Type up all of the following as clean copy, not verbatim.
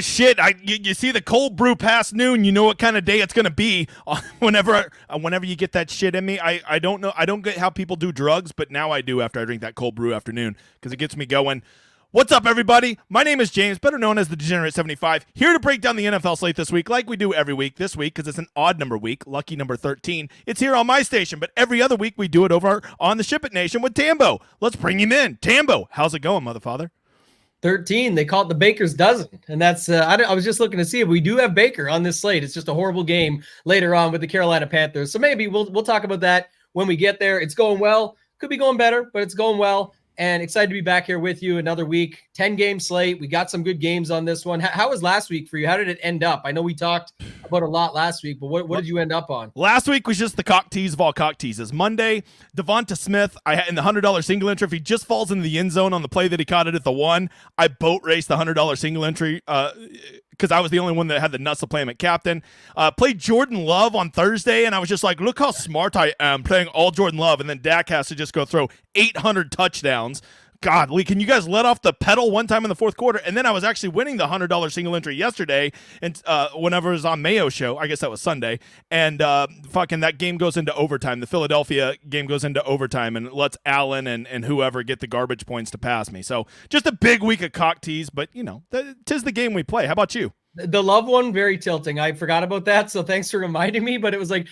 shit! You see the cold brew past noon. You know what kind of day it's gonna be. Whenever you get that shit in me, I don't know. I don't get how people do drugs, but now I do after I drink that cold brew afternoon because it gets me going. What's up, everybody? My name is James, better known as the Degenerate 75, here to break down the NFL slate this week, like we do every week. This week, because it's an odd number week, lucky number 13. It's here on my station, but every other week we do it over on the Ship It Nation with Tambo. Let's bring him in. Tambo, how's it going, motherfather? 13. They call it the Baker's dozen, and that's I was just looking to see if we do have Baker on this slate. It's just a horrible game later on with the Carolina Panthers, so maybe we'll talk about that when we get there. It's going well, could be going better, but it's going well, and excited to be back here with you another week. 10-game slate. We got some good games on this one. How was last week for you? How did it end up? I know we talked about a lot last week, but what did you end up on? Last week was just the cock tease of all cock teases. Monday, Devonta Smith, I had in the $100 single entry. If he just falls into the end zone on the play that he caught it at the one, I boat raced the $100 single entry because I was the only one that had the nuts to play him at captain. Played Jordan Love on Thursday, and I was just like, look how smart I am playing all Jordan Love, and then Dak has to just go throw 800 touchdowns. God, Lee, can you guys let off the pedal one time in the fourth quarter? And then I was actually winning the $100 single entry yesterday, and whenever it was on Mayo's show, I guess that was Sunday, and fucking that game goes into overtime. The Philadelphia game goes into overtime and lets Allen and whoever get the garbage points to pass me. So just a big week of cock tease, but, you know, 'tis the game we play. How about you? The Love one, very tilting. I forgot about that, so thanks for reminding me. But it was like,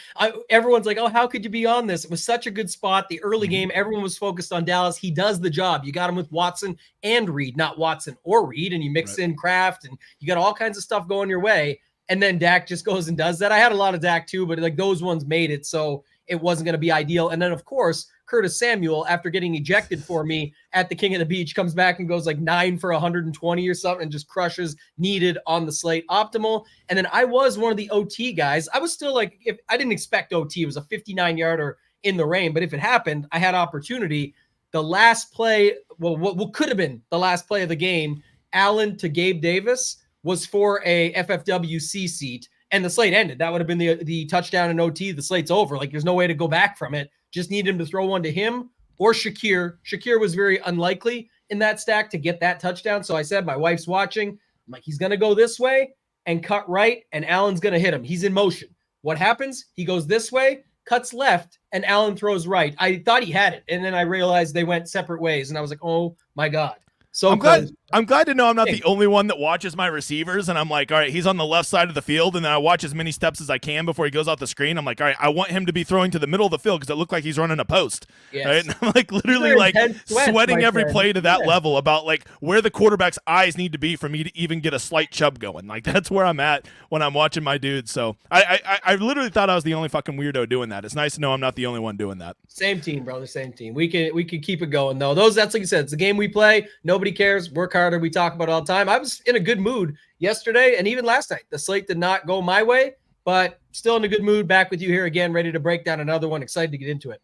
everyone's like, oh, how could you be on this? It was such a good spot. The early game, everyone was focused on Dallas. He does the job. You got him with Watson and Reed, not Watson or Reed, and you mix in Kraft, and you got all kinds of stuff going your way. And then Dak just goes and does that. I had a lot of Dak too, but like those ones made it, so it wasn't going to be ideal. And then, of course, Curtis Samuel, after getting ejected for me at the King of the Beach, comes back and goes like 9 for 120 or something and just crushes needed on the slate. Optimal. And then I was one of the OT guys. I was still like, if I didn't expect OT, it was a 59-yarder in the rain. But if it happened, I had opportunity. The last play, well, what could have been the last play of the game, Allen to Gabe Davis, was for a FFWC seat. And the slate ended. That would have been the touchdown in OT. The slate's over. Like, there's no way to go back from it. Just need him to throw one to him or Shakir. Shakir was very unlikely in that stack to get that touchdown. So I said, my wife's watching. I'm like, he's going to go this way and cut right, and Allen's going to hit him. He's in motion. What happens? He goes this way, cuts left, and Allen throws right. I thought he had it, and then I realized they went separate ways, and I was like, oh, my God. So I'm glad to know I'm not the only one that watches my receivers, and I'm like, all right, he's on the left side of the field, and then I watch as many steps as I can before he goes off the screen. I'm like, all right, I want him to be throwing to the middle of the field because it looked like he's running a post. Yes. Right? And I'm like literally like sweating every play to that level about like where the quarterback's eyes need to be for me to even get a slight chub going. Like that's where I'm at when I'm watching my dudes. So I literally thought I was the only fucking weirdo doing that. It's nice to know I'm not the only one doing that. Same team, brother. Same team. We could keep it going though. That's like you said, it's the game we play. Nobody cares. Work harder. We talk about it all the time. I was in a good mood yesterday and even last night. The slate did not go my way, but still in a good mood. Back with you here again, ready to break down another one. Excited to get into it.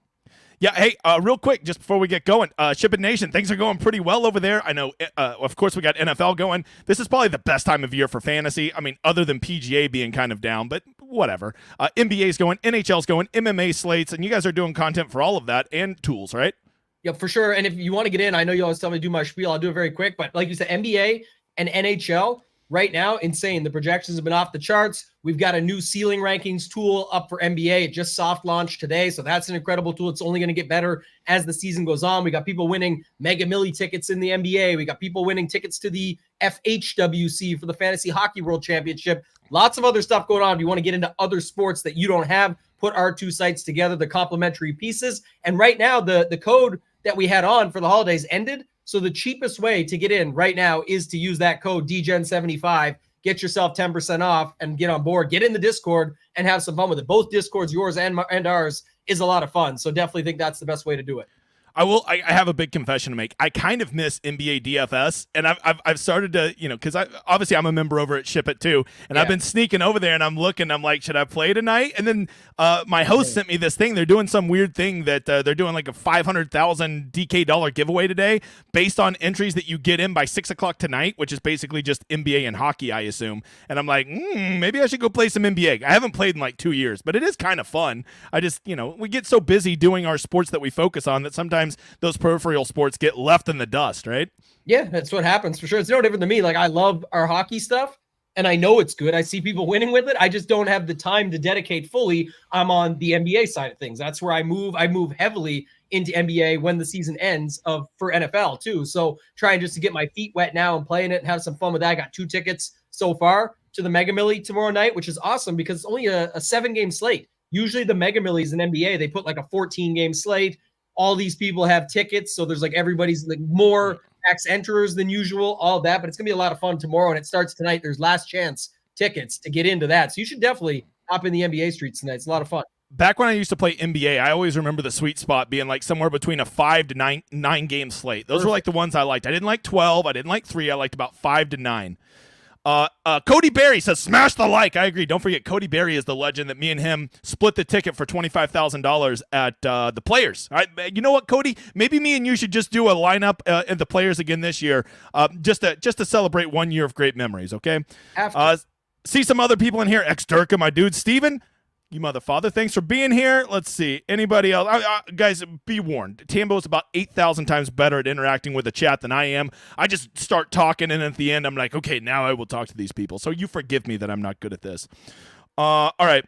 Yeah, hey, real quick, just before we get going, Ship It Nation, things are going pretty well over there. I know, of course, we got NFL going. This is probably the best time of year for fantasy. I mean, other than PGA being kind of down, but whatever. NBA's going, NHL's going, MMA slates, and you guys are doing content for all of that and tools, right? Yeah, for sure. And if you want to get in, I know you always tell me to do my spiel. I'll do it very quick. But like you said, NBA and NHL right now, insane. The projections have been off the charts. We've got a new ceiling rankings tool up for NBA. It just soft launched today. So that's an incredible tool. It's only going to get better as the season goes on. We got people winning Mega Milli tickets in the NBA. We got people winning tickets to the FHWC for the Fantasy Hockey World Championship. Lots of other stuff going on. If you want to get into other sports that you don't have, put our two sites together, the complementary pieces. And right now, the code that we had on for the holidays ended. So the cheapest way to get in right now is to use that code DGEN75, get yourself 10% off and get on board, get in the Discord and have some fun with it. Both Discords, yours and ours, is a lot of fun. So definitely think that's the best way to do it. I have a big confession to make. I kind of miss NBA DFS, and I've started to, because obviously I'm a member over at Ship It too, and I've been sneaking over there, and I'm looking, I'm like, should I play tonight? And then my host sent me this thing. They're doing some weird thing that they're doing like a $500,000 DK dollar giveaway today based on entries that you get in by 6 o'clock tonight, which is basically just NBA and hockey, I assume. And I'm like, maybe I should go play some NBA. I haven't played in like 2 years, but it is kind of fun. I just, we get so busy doing our sports that we focus on that sometimes those peripheral sports get left in the dust, right? Yeah, that's what happens for sure. It's no different than me. Like, I love our hockey stuff, and I know it's good. I see people winning with it. I just don't have the time to dedicate fully. I'm on the NBA side of things. That's where I move. I move heavily into NBA when the season ends for NFL too. So trying just to get my feet wet now and playing it and have some fun with that. I got 2 tickets so far to the Mega Millie tomorrow night, which is awesome because it's only a 7-game slate. Usually the Mega Millies in NBA, they put like a 14-game slate. All these people have tickets. So there's like everybody's like more max enterers than usual, all that. But it's going to be a lot of fun tomorrow. And it starts tonight. There's last chance tickets to get into that. So you should definitely hop in the NBA streets tonight. It's a lot of fun. Back when I used to play NBA, I always remember the sweet spot being like somewhere between a 5 to 9 game slate. Those were like the ones I liked. I didn't like 12. I didn't like 3. I liked about 5 to 9. Cody Berry says, smash the like. I agree. Don't forget, Cody Berry is the legend that me and him split the ticket for $25,000 at the Players. All right, you know what, Cody? Maybe me and you should just do a lineup at the Players again this year, just to celebrate 1 year of great memories. Okay. See some other people in here. Ex-Durka, my dude, Steven. You mother father, thanks for being here. Let's see. Anybody else? Guys, be warned. Tambo is about 8,000 times better at interacting with the chat than I am. I just start talking, and at the end, I'm like, okay, now I will talk to these people. So you forgive me that I'm not good at this. All right.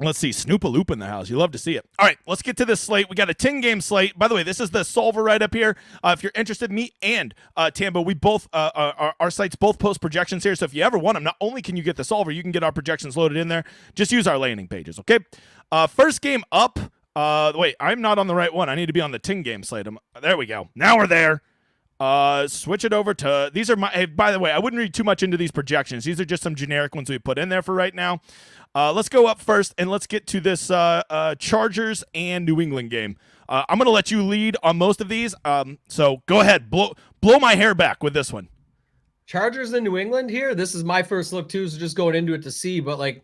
Let's see. Snoopaloop in the house. You love to see it. All right, let's get to this slate. We got a 10-game slate. By the way, this is the solver right up here. If you're interested, me and Tambo, we both our sites both post projections here. So if you ever want them, not only can you get the solver, you can get our projections loaded in there. Just use our landing pages, okay? First game up. Wait, I'm not on the right one. I need to be on the 10-game slate. There we go. Now we're there. Switch it over to these are my. Hey, by the way, I wouldn't read too much into these projections. These are just some generic ones we put in there for right now. Let's go up first and let's get to this Chargers and New England game. I'm gonna let you lead on most of these. So go ahead, blow my hair back with this one. Chargers in New England here. This is my first look too, so just going into it to see. But like,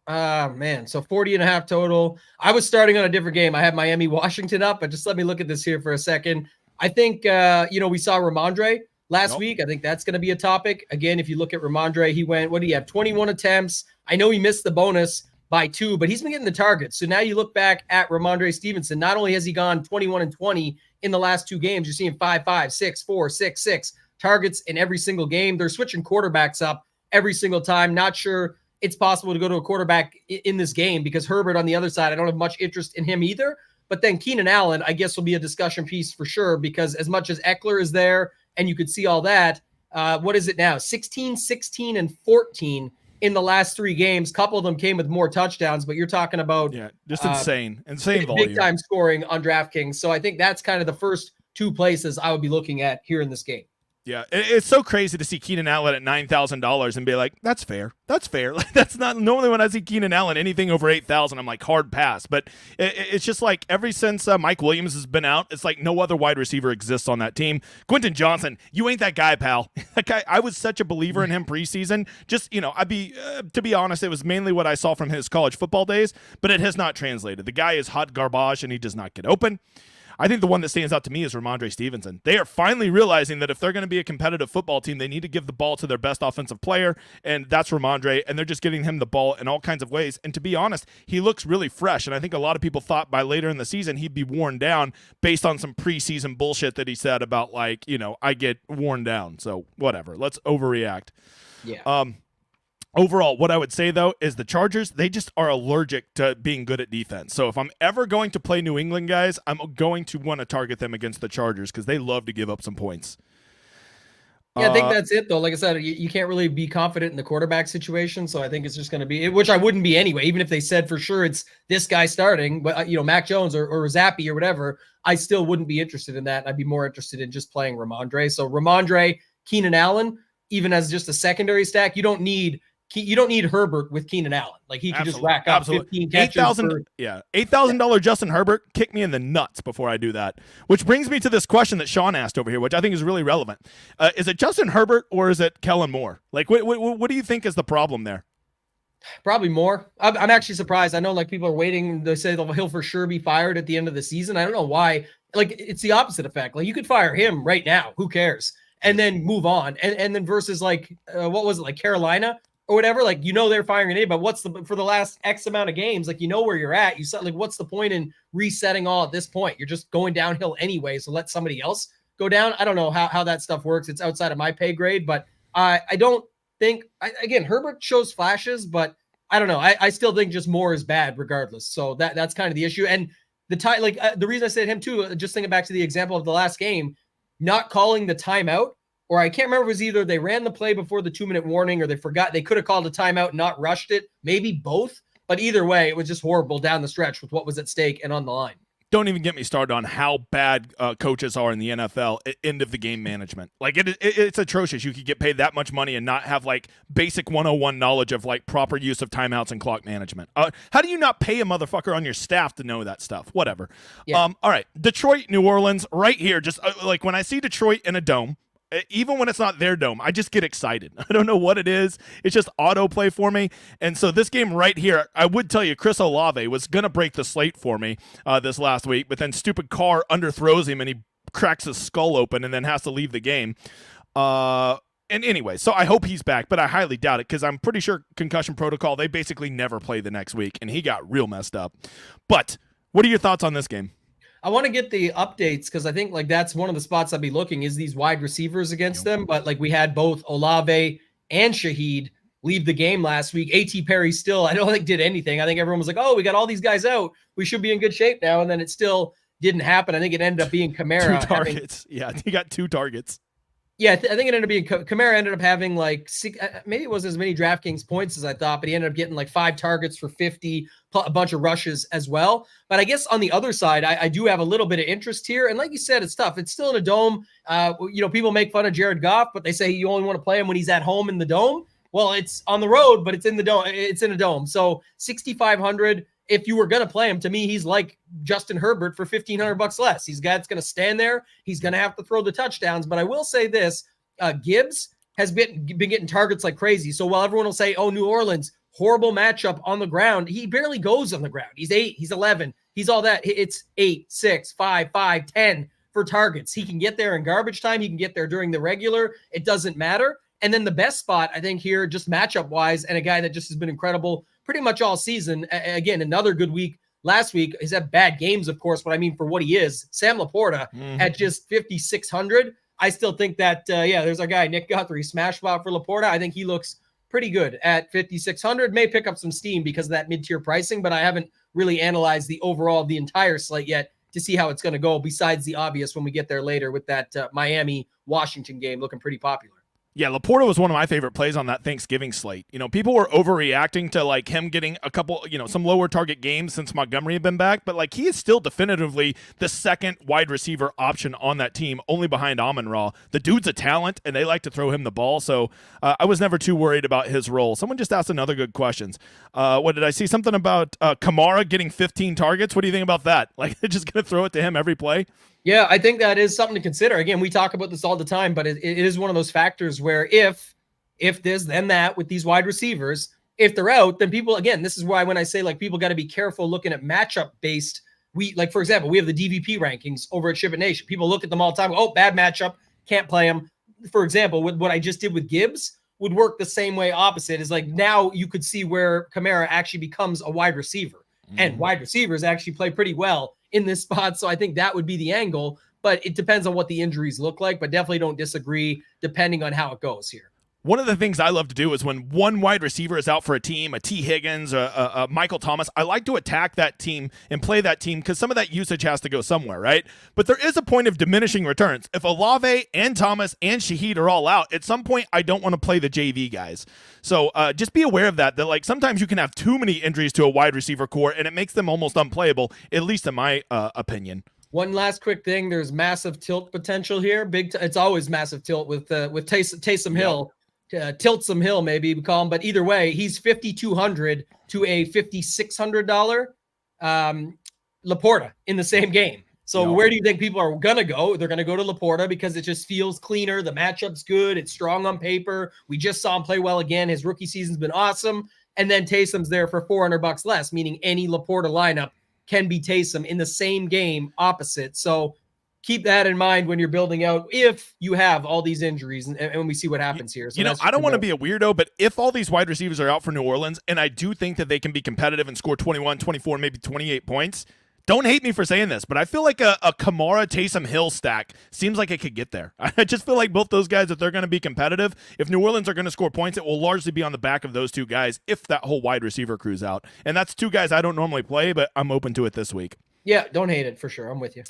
man, so 40.5 total. I was starting on a different game. I had Miami Washington up, but just let me look at this here for a second. I think we saw Ramondre last week. I think that's going to be a topic. Again, if you look at Ramondre, he went, what do you have? 21 attempts. I know he missed the bonus by 2, but he's been getting the targets. So now you look back at Ramondre Stevenson. Not only has he gone 21 and 20 in the last 2 games, you're seeing 5, 6, 4, 6, 6 targets in every single game. They're switching quarterbacks up every single time. Not sure it's possible to go to a quarterback in this game because Herbert on the other side, I don't have much interest in him either. But then Keenan Allen, I guess, will be a discussion piece for sure because as much as Eckler is there and you could see all that, what is it now? 16, 16, and 14 in the last 3 games. Couple of them came with more touchdowns, but you're talking about just insane volume. Big time scoring on DraftKings. So I think that's kind of the first 2 places I would be looking at here in this game. Yeah, it's so crazy to see Keenan Allen at $9,000 and be like, that's fair. That's fair. That's not normally when I see Keenan Allen, anything over 8,000, I'm like, hard pass. But it's just like ever since Mike Williams has been out, it's like no other wide receiver exists on that team. Quentin Johnson, you ain't that guy, pal. That guy, I was such a believer in him preseason. Just, to be honest, it was mainly what I saw from his college football days, but it has not translated. The guy is hot garbage and he does not get open. I think the one that stands out to me is Ramondre Stevenson. They are finally realizing that if they're going to be a competitive football team, they need to give the ball to their best offensive player, and that's Ramondre, and they're just getting him the ball in all kinds of ways. And to be honest, he looks really fresh, and I think a lot of people thought by later in the season he'd be worn down based on some preseason bullshit that he said about, like, I get worn down. So whatever. Let's overreact. Yeah. Overall, what I would say, though, is the Chargers, they just are allergic to being good at defense. So if I'm ever going to play New England guys, I'm going to want to target them against the Chargers because they love to give up some points. Yeah, I think that's it, though. Like I said, you can't really be confident in the quarterback situation. So I think it's just going to be, which I wouldn't be anyway, even if they said for sure it's this guy starting, but, Mac Jones or Zappy or whatever, I still wouldn't be interested in that. I'd be more interested in just playing Ramondre. So Ramondre, Keenan Allen, even as just a secondary stack, you don't need Herbert with Keenan Allen. Like he can just rack up 15 catches. $8,000 Justin Herbert, kick me in the nuts before I do that. Which brings me to this question that Sean asked over here, which I think is really relevant. Is it Justin Herbert or is it Kellen Moore? Like, what do you think is the problem there? Probably more. I'm actually surprised. I know like people are waiting. They say he'll for sure be fired at the end of the season. I don't know why. Like it's the opposite effect. Like you could fire him right now. Who cares? And then move on. And then versus like, what was it? Like Carolina or whatever, like, they're firing an A, but for the last X amount of games, like, where you're at, you said, like, what's the point in resetting all at this point? You're just going downhill anyway. So let somebody else go down. I don't know how that stuff works. It's outside of my pay grade, but I don't think, again, Herbert shows flashes, but I don't know. I still think just more is bad regardless. So that's kind of the issue. And the reason I said him too, just thinking back to the example of the last game, not calling the timeout, or I can't remember, it was either they ran the play before the 2-minute warning or they forgot. They could have called a timeout and not rushed it. Maybe both. But either way, it was just horrible down the stretch with what was at stake and on the line. Don't even get me started on how bad coaches are in the NFL at end of the game management. Like it's atrocious. You could get paid that much money and not have like basic 101 knowledge of like proper use of timeouts and clock management. How do you not pay a motherfucker on your staff to know that stuff? Whatever. Yeah. All right. Detroit, New Orleans, right here. Just like when I see Detroit in a dome, even when it's not their dome, I just get excited. I don't know what it is. It's just autoplay for me. And so this game right here, I would tell you Chris Olave was going to break the slate for me this last week, but then stupid Carr underthrows him and he cracks his skull open and then has to leave the game. And anyway, so I hope he's back, but I highly doubt it because I'm pretty sure concussion protocol, they basically never play the next week, and he got real messed up. But what are your thoughts on this game? I want to get the updates because I think like that's one of the spots I'd be looking is these wide receivers against them. But like we had both Olave and Shaheed leave the game last week. A.T. Perry still, I don't think did anything. I think everyone was like, oh, we got all these guys out. We should be in good shape now. And then it still didn't happen. I think it ended up being Kamara. 2 targets. Yeah, he got 2 targets. Yeah, I think it ended up being Kamara ended up having like 6, maybe it wasn't as many DraftKings points as I thought, but he ended up getting like 5 targets for 50, a bunch of rushes as well. But I guess on the other side, I do have a little bit of interest here. And like you said, it's tough. It's still in a dome. People make fun of Jared Goff, but they say you only want to play him when he's at home in the dome. Well, it's on the road, but it's in the dome. It's in a dome. So 6,500. If you were going to play him, to me, he's like Justin Herbert for $1,500 less. He's got going to stand there. He's going to have to throw the touchdowns. But I will say this, Gibbs has been getting targets like crazy. So while everyone will say, oh, New Orleans, horrible matchup on the ground, he barely goes on the ground. He's 8, he's 11. He's all that. It's 8, 6, 5, 5, 10 for targets. He can get there in garbage time. He can get there during the regular. It doesn't matter. And then the best spot, I think, here, just matchup-wise, and a guy that just has been incredible pretty much all season. Again, another good week last week. He's had bad games, of course, but I mean, for what he is, Sam Laporta at just 5,600. I still think that, there's our guy, Nick Guthrie, smash spot for Laporta. I think he looks pretty good at 5,600. May pick up some steam because of that mid-tier pricing, but I haven't really analyzed the overall, the entire slate yet to see how it's going to go, besides the obvious when we get there later with that Miami-Washington game looking pretty popular. Yeah, Laporta was one of my favorite plays on that Thanksgiving slate. You know, people were overreacting to like him getting a couple, some lower target games since Montgomery had been back, but like he is still definitively the second wide receiver option on that team, only behind Amon-Ra. The dude's a talent, and they like to throw him the ball, so I was never too worried about his role. Someone just asked another good question. What did I see? Something about Kamara getting 15 targets? What do you think about that? Like, they're just going to throw it to him every play? Yeah, I think that is something to consider. Again, we talk about this all the time, but it is one of those factors where if this, then that with these wide receivers, if they're out, then people, again, this is why when I say like people got to be careful looking at matchup based, for example, we have the DVP rankings over at Ship It Nation. People look at them all the time. Oh, bad matchup, can't play them. For example, with what I just did with Gibbs would work the same way opposite. Is like now you could see where Kamara actually becomes a wide receiver, and wide receivers actually play pretty well in this spot. So I think that would be the angle, but it depends on what the injuries look like, but definitely don't disagree depending on how it goes here. One of the things I love to do is when one wide receiver is out for a team, a T. Higgins, a Michael Thomas, I like to attack that team and play that team because some of that usage has to go somewhere, right? But there is a point of diminishing returns. If Olave and Thomas and Shaheed are all out, at some point I don't want to play the JV guys. So just be aware of that like sometimes you can have too many injuries to a wide receiver core and it makes them almost unplayable, at least in my opinion. One last quick thing. There's massive tilt potential here. It's always massive tilt with Taysom Hill. Tiltsome Hill, maybe we call him, but either way, he's $5,200 to a $5,600 Laporta in the same game. So where do you think people are going to go? They're going to go to Laporta because it just feels cleaner. The matchup's good. It's strong on paper. We just saw him play well again. His rookie season's been awesome. And then Taysom's there for $400 less, meaning any Laporta lineup can be Taysom in the same game opposite. So keep that in mind when you're building out if you have all these injuries and we see what happens here. So I don't want to be a weirdo, but if all these wide receivers are out for New Orleans, and I do think that they can be competitive and score 21, 24, maybe 28 points, Don't hate me for saying this, but I feel like a Kamara Taysom Hill stack seems like it could get there. I just feel like both those guys, if they're going to be competitive, if New Orleans are going to score points, it will largely be on the back of those two guys if that whole wide receiver crew's out. And that's two guys I don't normally play, but I'm open to it this week. Yeah, don't hate it for sure. I'm with you.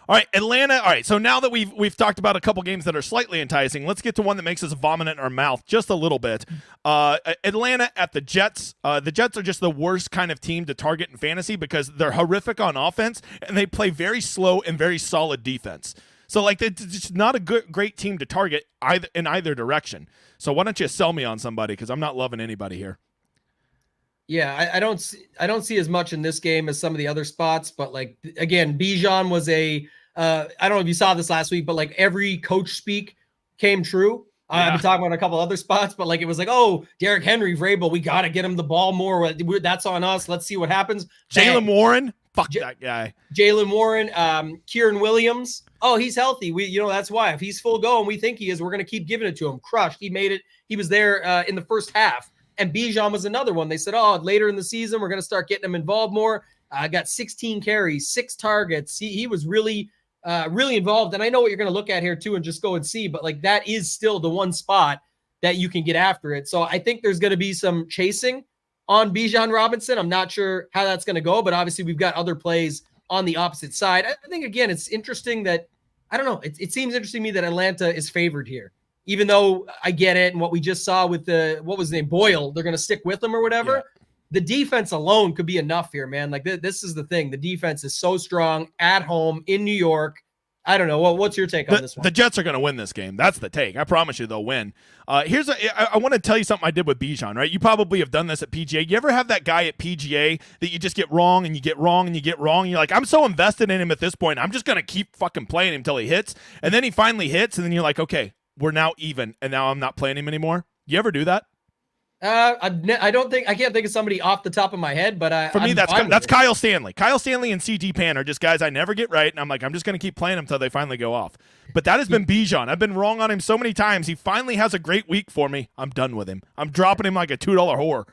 All right, Atlanta. All right, so now that we've talked about a couple games that are slightly enticing, let's get to one that makes us vomit in our mouth just a little bit. Atlanta at the Jets. The Jets are just the worst kind of team to target in fantasy because they're horrific on offense and they play very slow and very solid defense. So like it's just not a great team to target in either direction. So why don't you sell me on somebody because I'm not loving anybody here. Yeah, I don't see as much in this game as some of the other spots, but like again, Bijan was I don't know if you saw this last week, but like every coach speak came true. I've been talking about a couple other spots, but like it was like, oh, Derrick Henry, Vrabel, we got to get him the ball more. That's on us. Let's see what happens. Jalen Warren, fuck that guy. Jalen Warren, Kieran Williams. Oh, he's healthy. That's why if he's full go and we think he is, we're going to keep giving it to him. Crushed. He made it. He was there in the first half. And Bijan was another one. They said, oh, later in the season, we're going to start getting him involved more. Got 16 carries, 6 targets. He was really involved. And I know what you're going to look at here too and just go and see, but like that is still the one spot that you can get after it. So I think there's going to be some chasing on Bijan Robinson. I'm not sure how that's going to go, but obviously we've got other plays on the opposite side. I think, again, it's interesting that, I don't know, it seems interesting to me that Atlanta is favored here. Even though I get it, and what we just saw with what was the name, Boyle, they're going to stick with him or whatever. Yeah. The defense alone could be enough here, man. Like this is the thing. The defense is so strong at home in New York. I don't know. What's your take on this one? The Jets are going to win this game. That's the take. I promise you they'll win. I want to tell you something I did with Bijan, right? You probably have done this at PGA. You ever have that guy at PGA that you just get wrong and you get wrong and you get wrong? And you're like, I'm so invested in him at this point. I'm just going to keep fucking playing him until he hits. And then he finally hits. And then you're like, okay, we're now even, and now I'm not playing him anymore. You ever do that? I can't think of somebody off the top of my head, but for me, that's Kyle Stanley. Kyle Stanley and CG Pan are just guys I never get right, and I'm like, I'm just going to keep playing them until they finally go off. But that has been Bijan. I've been wrong on him so many times. He finally has a great week for me. I'm done with him. I'm dropping him like a $2 whore.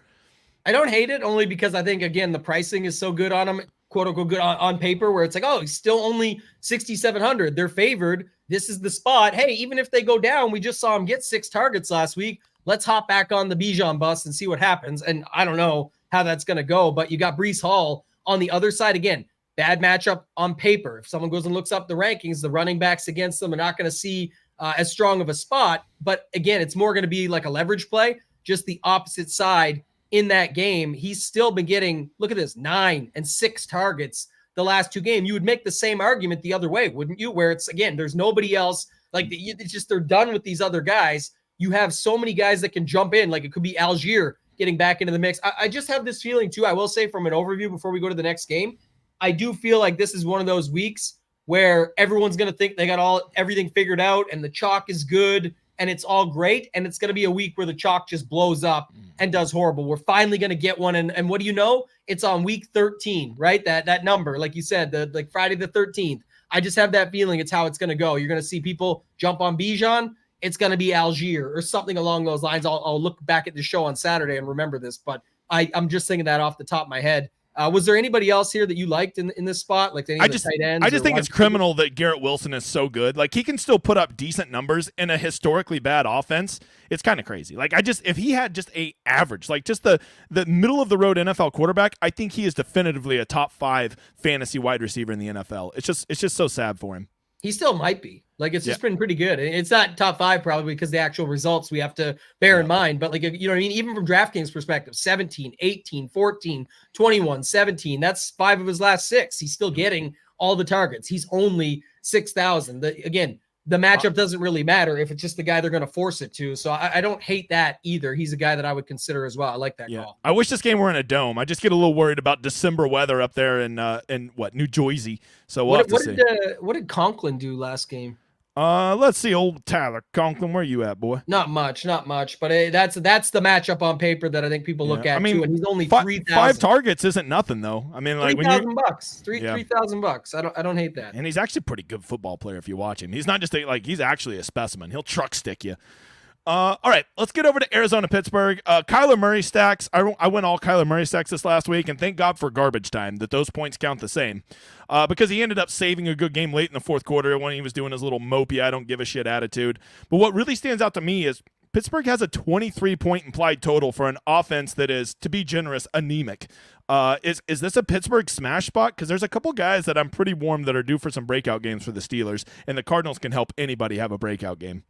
I don't hate it only because I think, again, the pricing is so good on him, quote unquote, good on paper, where it's like, oh, he's still only 6,700. They're favored. This is the spot. Hey, even if they go down, we just saw him get 6 targets last week. Let's hop back on the Bijan bus and see what happens. And I don't know how that's going to go, but you got Breece Hall on the other side. Again, bad matchup on paper. If someone goes and looks up the rankings, the running backs against them are not going to see as strong of a spot. But again, it's more going to be like a leverage play, just the opposite side in that game. He's still been getting, look at this, 9 and 6 targets the last 2 games. You would make the same argument the other way, wouldn't you? Where it's, again, there's nobody else. Like, it's just they're done with these other guys. You have so many guys that can jump in. Like, it could be Algier getting back into the mix. I just have this feeling, too, I will say from an overview before we go to the next game, I do feel like this is one of those weeks where everyone's going to think they got everything figured out and the chalk is good and it's all great. And it's going to be a week where the chalk just blows up and does horrible. We're finally going to get one. And what do you know? It's on week 13, right? That number, like you said, like Friday the 13th. I just have that feeling it's how it's going to go. You're going to see people jump on Bijan. It's going to be Algier or something along those lines. I'll look back at the show on Saturday and remember this, but I'm just thinking that off the top of my head. Was there anybody else here that you liked in this spot? Like any of the tight ends? I just think it's criminal that Garrett Wilson is so good. Like, he can still put up decent numbers in a historically bad offense. It's kind of crazy. Like, if he had just a average, like just the middle of the road NFL quarterback, I think he is definitively a top 5 fantasy wide receiver in the NFL. It's just so sad for him. He still might be. Like, it's just been pretty good. It's not top 5 probably because the actual results we have to bear in mind. But, like, you know what I mean? Even from DraftKings perspective, 17, 18, 14, 21, 17. That's 5 of his last 6. He's still getting all the targets. He's only 6,000. Again, the matchup doesn't really matter if it's just the guy they're going to force it to. So I don't hate that either. He's a guy that I would consider as well. I like that call. I wish this game were in a dome. I just get a little worried about December weather up there in New Jersey. So we'll have to see. What did Conklin do last game? Let's see, old Tyler Conklin. Where you at, boy? Not much. But that's the matchup on paper that I think people look at too. And he's only 3,000. 5 targets isn't nothing though. I mean, like $3,000, $3,000. I don't hate that. And he's actually a pretty good football player if you watch him. He's not just he's actually a specimen. He'll truck stick you. All right, let's get over to Arizona, Pittsburgh. Kyler Murray stacks. I went all Kyler Murray stacks this last week, and thank God for garbage time that those points count the same, because he ended up saving a good game late in the fourth quarter when he was doing his little mopey, I don't give a shit attitude. But what really stands out to me is Pittsburgh has a 23-point implied total for an offense that is, to be generous, anemic. Is this a Pittsburgh smash spot? Because there's a couple guys that I'm pretty warm that are due for some breakout games for the Steelers, and the Cardinals can help anybody have a breakout game.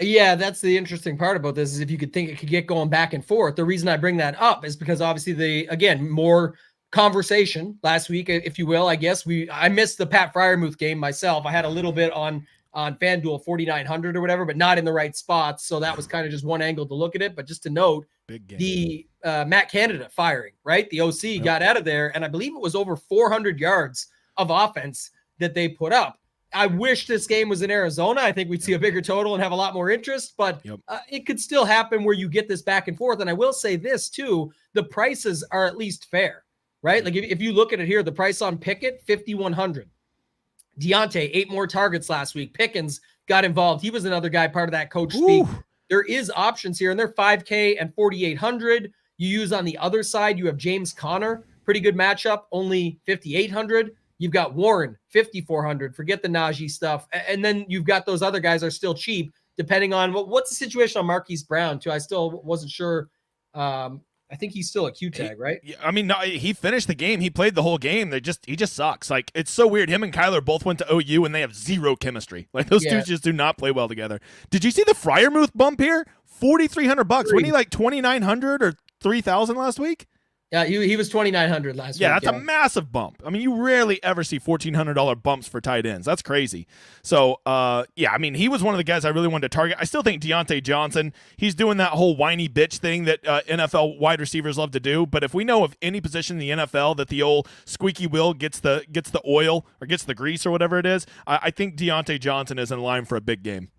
Yeah, that's the interesting part about this is if you could think it could get going back and forth. The reason I bring that up is because obviously more conversation last week, if you will. I guess I missed the Pat Freiermuth game myself. I had a little bit on FanDuel 4,900 or whatever, but not in the right spots. So that was kind of just one angle to look at it. But just to note, the Matt Canada firing, right? The OC got out of there, and I believe it was over 400 yards of offense that they put up. I wish this game was in Arizona. I think we'd see a bigger total and have a lot more interest, but it could still happen where you get this back and forth. And I will say this too, the prices are at least fair, right? Like if you look at it here, the price on Pickett, 5,100. Deontay, 8 more targets last week. Pickens got involved. He was another guy part of that coach speak. There is options here, and they're 5K and 4,800. You use on the other side, you have James Conner, pretty good matchup, only 5,800. You've got Warren, 5,400. Forget the Najee stuff. And then you've got those other guys are still cheap, depending on what's the situation on Marquise Brown, too. I still wasn't sure. I think he's still a Q tag, right? I mean, no, he finished the game. He played the whole game. He just sucks. Like, it's so weird. Him and Kyler both went to OU, and they have zero chemistry. Like, those dudes just do not play well together. Did you see the Freiermuth bump here? $4,300. Wasn't he like 2,900 or 3,000 last week? Yeah, he was 2,900 last week. Yeah, that's a massive bump. I mean, you rarely ever see $1,400 bumps for tight ends. That's crazy. So, I mean, he was one of the guys I really wanted to target. I still think Deontay Johnson, he's doing that whole whiny bitch thing that NFL wide receivers love to do. But if we know of any position in the NFL that the old squeaky wheel gets the oil or gets the grease or whatever it is, I think Deontay Johnson is in line for a big game.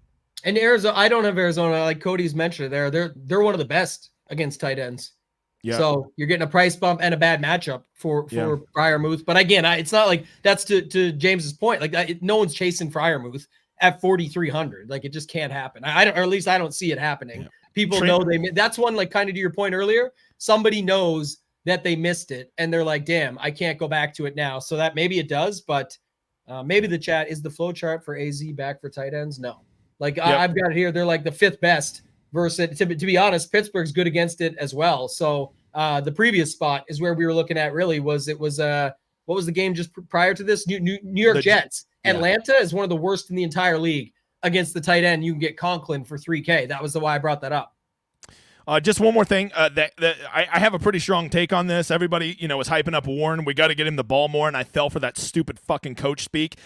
And Arizona, I don't have Arizona. Like Cody's mentioned there, they're one of the best against tight ends. Yeah. So you're getting a price bump and a bad matchup for Freiermuth. But again, it's not like that's to James's point. Like no one's chasing Freiermuth at 4,300. Like it just can't happen. I don't, or at least I don't see it happening. Yeah. People know that's one, like kind of to your point earlier, somebody knows that they missed it and they're like, damn, I can't go back to it now. So that maybe it does, but maybe the chat is the flow chart for AZ back for tight ends. No, like I've got it here. They're like the 5th best. Versus, to be honest, Pittsburgh's good against it as well. So the previous spot is where we were looking at. Really, what was the game just prior to this? New York Jets. Atlanta is one of the worst in the entire league against the tight end. You can get Conklin for 3K. That was why I brought that up. Just one more thing. I have a pretty strong take on this. Everybody, was hyping up Warren. We got to get him the ball more, and I fell for that stupid fucking coach speak.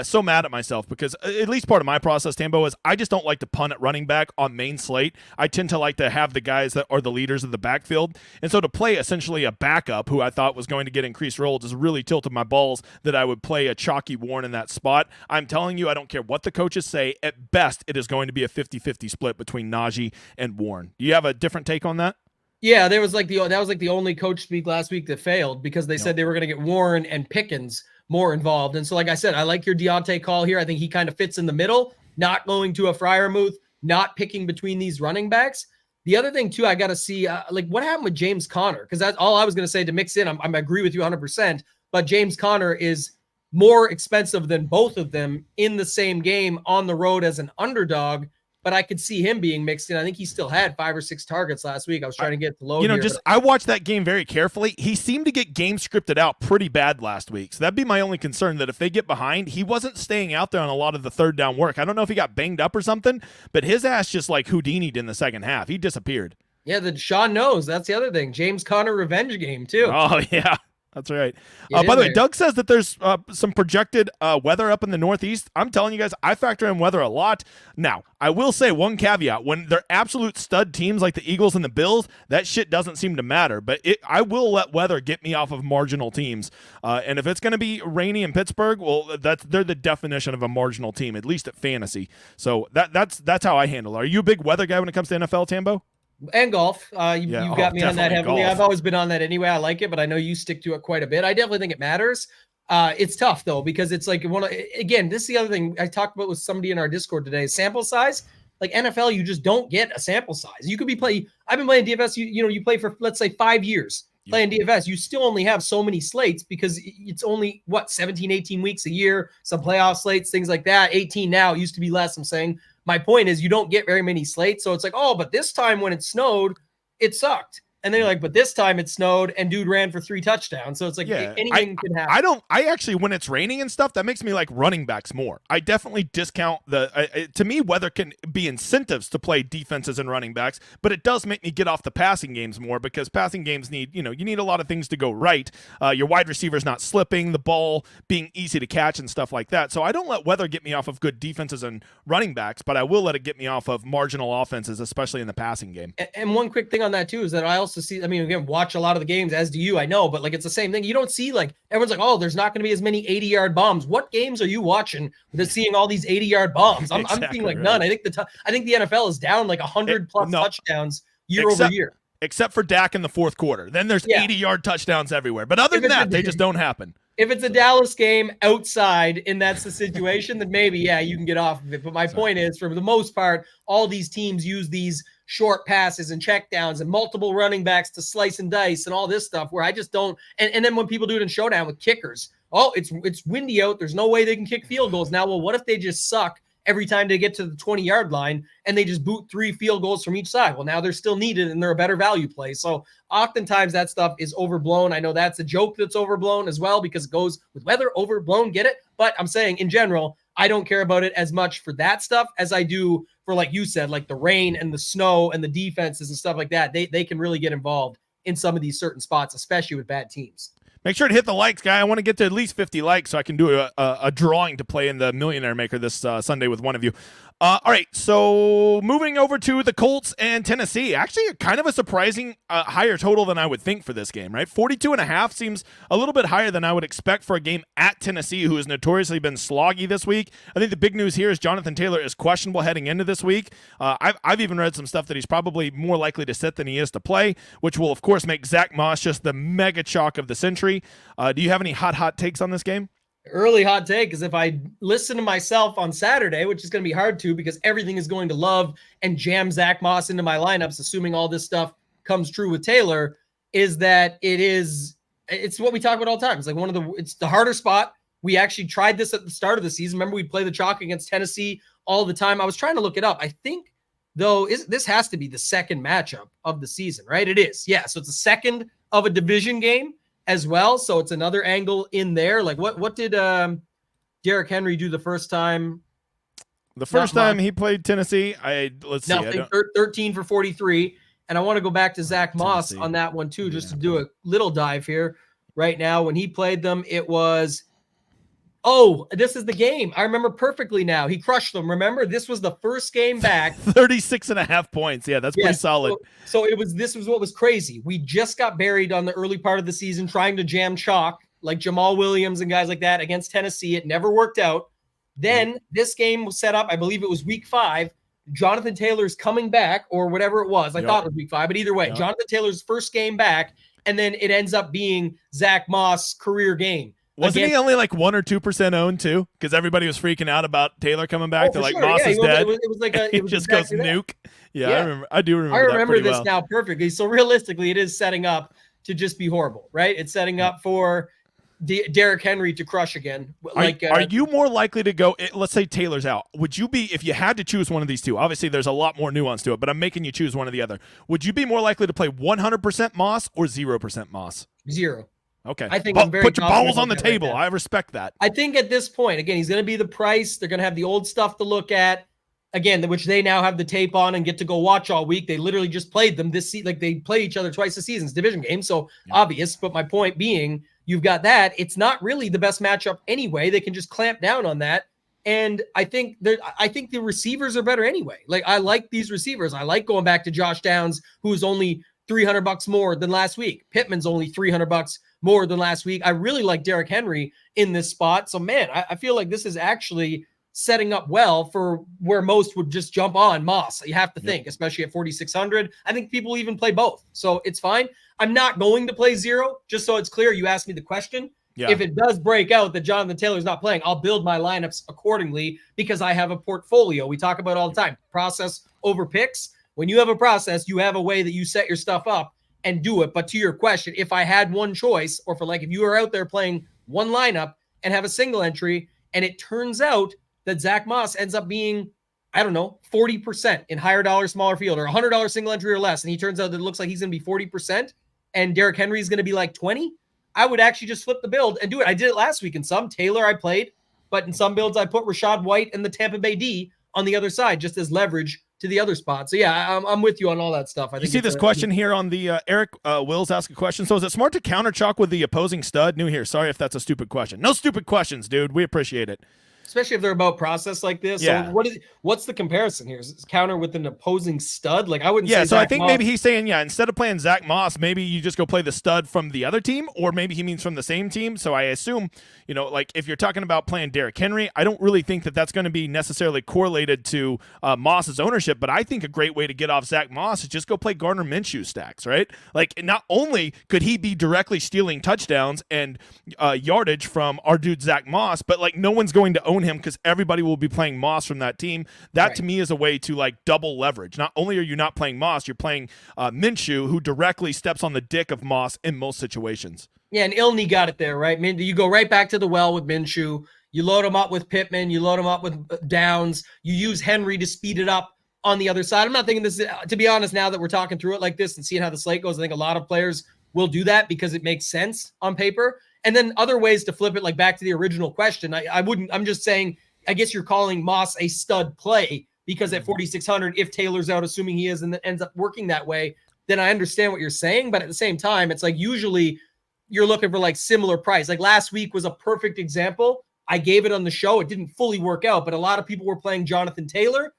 So mad at myself because at least part of my process, Tambo, is I just don't like to punt at running back on main slate. I tend to like to have the guys that are the leaders of the backfield. And so to play essentially a backup who I thought was going to get increased roles just really tilted my balls that I would play a chalky Warren in that spot. I'm telling you, I don't care what the coaches say. At best, it is going to be a 50-50 split between Najee and Warren. Do you have a different take on that? Yeah, that was like the only coach speak last week that failed because they said they were going to get Warren and Pickens more involved. And so, like I said, I like your Deontay call here. I think he kind of fits in the middle, not going to a Freiermuth, not picking between these running backs. The other thing too, I got to see what happened with James Conner, because that's all I was going to say to mix in. I agree with you 100%, but James Conner is more expensive than both of them in the same game on the road as an underdog. But I could see him being mixed in. I think he still had 5 or 6 targets last week. I was trying to get the low. I watched that game very carefully. He seemed to get game scripted out pretty bad last week. So that'd be my only concern, that if they get behind, he wasn't staying out there on a lot of the third down work. I don't know if he got banged up or something, but his ass just like Houdini'd in the second half. He disappeared. Yeah, Sean knows. That's the other thing. James Conner revenge game too. Oh yeah. That's right. By the way, Doug says that there's some projected weather up in the Northeast. I'm telling you guys, I factor in weather a lot. Now, I will say one caveat. When they're absolute stud teams like the Eagles and the Bills, that shit doesn't seem to matter. But I will let weather get me off of marginal teams. And if it's going to be rainy in Pittsburgh, well, they're the definition of a marginal team, at least at fantasy. So that's how I handle it. Are you a big weather guy when it comes to NFL, Tambo? And golf. You got me on that heavily. Golf. I've always been on that anyway. I like it, but I know you stick to it quite a bit. I definitely think it matters. It's tough though, because it's like this is the other thing I talked about with somebody in our Discord today. Sample size. Like NFL, you just don't get a sample size. You could I've been playing DFS, you play for, let's say, 5 years playing DFS. You still only have so many slates because it's only 17, 18 weeks a year, some playoff slates, things like that. 18 now, it used to be less. I'm saying my point is you don't get very many slates. So it's like, oh, but this time when it snowed, it sucked. And they're like, but this time it snowed and dude ran for 3 touchdowns. So it's like anything can happen. I actually, when it's raining and stuff, that makes me like running backs more. I definitely discount to me, weather can be incentives to play defenses and running backs, but it does make me get off the passing games more because passing games need, you need a lot of things to go right. Your wide receivers not slipping, the ball being easy to catch and stuff like that. So I don't let weather get me off of good defenses and running backs, but I will let it get me off of marginal offenses, especially in the passing game. And one quick thing on that too is that I also see, again, watch a lot of the games, as do you, I know, but like it's the same thing. You don't see like everyone's like, oh, there's not going to be as many 80-yard bombs. What games are you watching that's seeing all these 80-yard bombs? I'm seeing like none. I think the NFL is down like 100 plus touchdowns over year. Except for Dak in the fourth quarter. Then there's 80-yard touchdowns everywhere. But other than that, they just don't happen. If it's a Dallas game outside and that's the situation, then maybe, you can get off of it. But my point is, for the most part, all these teams use these short passes and checkdowns and multiple running backs to slice and dice and all this stuff where I just don't. And then when people do it in showdown with kickers, oh, it's windy out. There's no way they can kick field goals. Now, well, what if they just suck every time they get to the 20-yard line and they just boot 3 field goals from each side? Well, now they're still needed and they're a better value play. So oftentimes that stuff is overblown. I know that's a joke that's overblown as well because it goes with weather, overblown, get it? But I'm saying in general, I don't care about it as much for that stuff as I do for, like you said, like the rain and the snow and the defenses and stuff like that. They can really get involved in some of these certain spots, especially with bad teams. Make sure to hit the likes, guy. I want to get to at least 50 likes so I can do a drawing to play in the Millionaire Maker this Sunday with one of you. All right, so moving over to the Colts and Tennessee. Actually, kind of a surprising higher total than I would think for this game, right? 42.5 seems a little bit higher than I would expect for a game at Tennessee, who has notoriously been sloggy this week. I think the big news here is Jonathan Taylor is questionable heading into this week. I've even read some stuff that he's probably more likely to sit than he is to play, which will, of course, make Zach Moss just the mega chalk of the century. Do you have any hot takes on this game? Early hot take is if I listen to myself on Saturday, which is going to be hard to because everything is going to love and jam Zach Moss into my lineups, assuming all this stuff comes true with Taylor, is that it's what we talk about all the time. It's like it's the harder spot. We actually tried this at the start of the season. Remember, we'd play the chalk against Tennessee all the time. I was trying to look it up. I think, though, this has to be the second matchup of the season, right? It is. Yeah. So it's the second of a division game as well. So it's another angle in there. Like what did Derrick Henry do the first time? The first time he played Tennessee, let's see. Nothing, 13 for 43. And I want to go back to Zach Moss on that one too, just to do a little dive here right now. When he played them, it was, this is the game. I remember perfectly now. He crushed them. Remember, this was the first game back. 36.5 points. Yeah, that's pretty solid. So this was what was crazy. We just got buried on the early part of the season trying to jam chalk like Jamal Williams and guys like that against Tennessee. It never worked out. Then this game was set up. I believe it was week 5. Jonathan Taylor's coming back or whatever it was. I thought it was week 5, but either way, Jonathan Taylor's first game back. And then it ends up being Zach Moss' career game. Wasn't he only like 1 or 2% owned too? Because everybody was freaking out about Taylor coming back. They're like, Moss is dead. It was like it just goes nuke. Yeah, I do remember. I remember this well. now perfectly. So realistically, it is setting up to just be horrible, right? It's setting up for Derrick Henry to crush again. Are you more likely to go? Let's say Taylor's out. Would you be, if you had to choose one of these two? Obviously, there's a lot more nuance to it, but I'm making you choose one or the other. Would you be more likely to play 100% Moss or 0% Moss? 0. Okay. I think I'm very put your balls on the table. I respect that. I think at this point, again, he's going to be the price. They're going to have the old stuff to look at. Again, which they now have the tape on and get to go watch all week. They literally just played them this season. Like they play each other twice a season. It's division game, so obvious. But my point being, you've got that. It's not really the best matchup anyway. They can just clamp down on that. And I think the receivers are better anyway. Like I like these receivers. I like going back to Josh Downs, who's only $300 more than last week. Pittman's only $300 more than last week. I really like Derrick Henry in this spot. So, man, I feel like this is actually setting up well for where most would just jump on Moss. You have to think, especially at 4,600. I think people even play both. So it's fine. I'm not going to play 0, just so it's clear. You asked me the question. Yeah. If it does break out that Jonathan Taylor's not playing, I'll build my lineups accordingly because I have a portfolio. We talk about all the time, process over picks. When you have a process, you have a way that you set your stuff up and do it. But to your question, if I had one choice, or for like if you are out there playing one lineup and have a single entry, and it turns out that Zach Moss ends up being, I don't know, 40% in higher dollar, smaller field, or $100 single entry or less, and he turns out that it looks like he's going to be 40%, and Derrick Henry is going to be like 20, I would actually just flip the build and do it. I did it last week in some. Taylor I played, but in some builds I put Rachaad White and the Tampa Bay D on the other side just as leverage to the other spot. So yeah, I'm with you on all that stuff. I think you see this question here on the Eric Wills ask a question. So is it smart to counter chalk with the opposing stud? New here. Sorry if that's a stupid question. No stupid questions, dude. We appreciate it. Especially if they're about process like this. Yeah. So what's the comparison here? Is it counter with an opposing stud? Like I wouldn't say so Zach I think Moss. maybe he's saying, instead of playing Zach Moss, maybe you just go play the stud from the other team, or maybe he means from the same team. So I assume, like if you're talking about playing Derrick Henry, I don't really think that that's going to be necessarily correlated to Moss's ownership, but I think a great way to get off Zach Moss is just go play Gardner Minshew stacks, right? Like not only could he be directly stealing touchdowns and yardage from our dude Zach Moss, but like no one's going to own him because everybody will be playing Moss from that team. That to me is a way to like double leverage. Not only are you not playing Moss, you're playing Minshew, who directly steps on the dick of Moss in most situations. Yeah, and Ilney got it there, right? You go right back to the well with Minshew. You load him up with Pittman. You load him up with Downs. You use Henry to speed it up on the other side. I'm not thinking this, to be honest, now that we're talking through it like this and seeing how the slate goes, I think a lot of players will do that because it makes sense on paper. And then other ways to flip it, like back to the original question, I wouldn't, I'm just saying, I guess you're calling Moss a stud play because at 4,600, if Taylor's out, assuming he is, and it ends up working that way, then I understand what you're saying. But at the same time, it's like usually you're looking for like similar price. Like last week was a perfect example. I gave it on the show. It didn't fully work out, but a lot of people were playing Jonathan Taylor.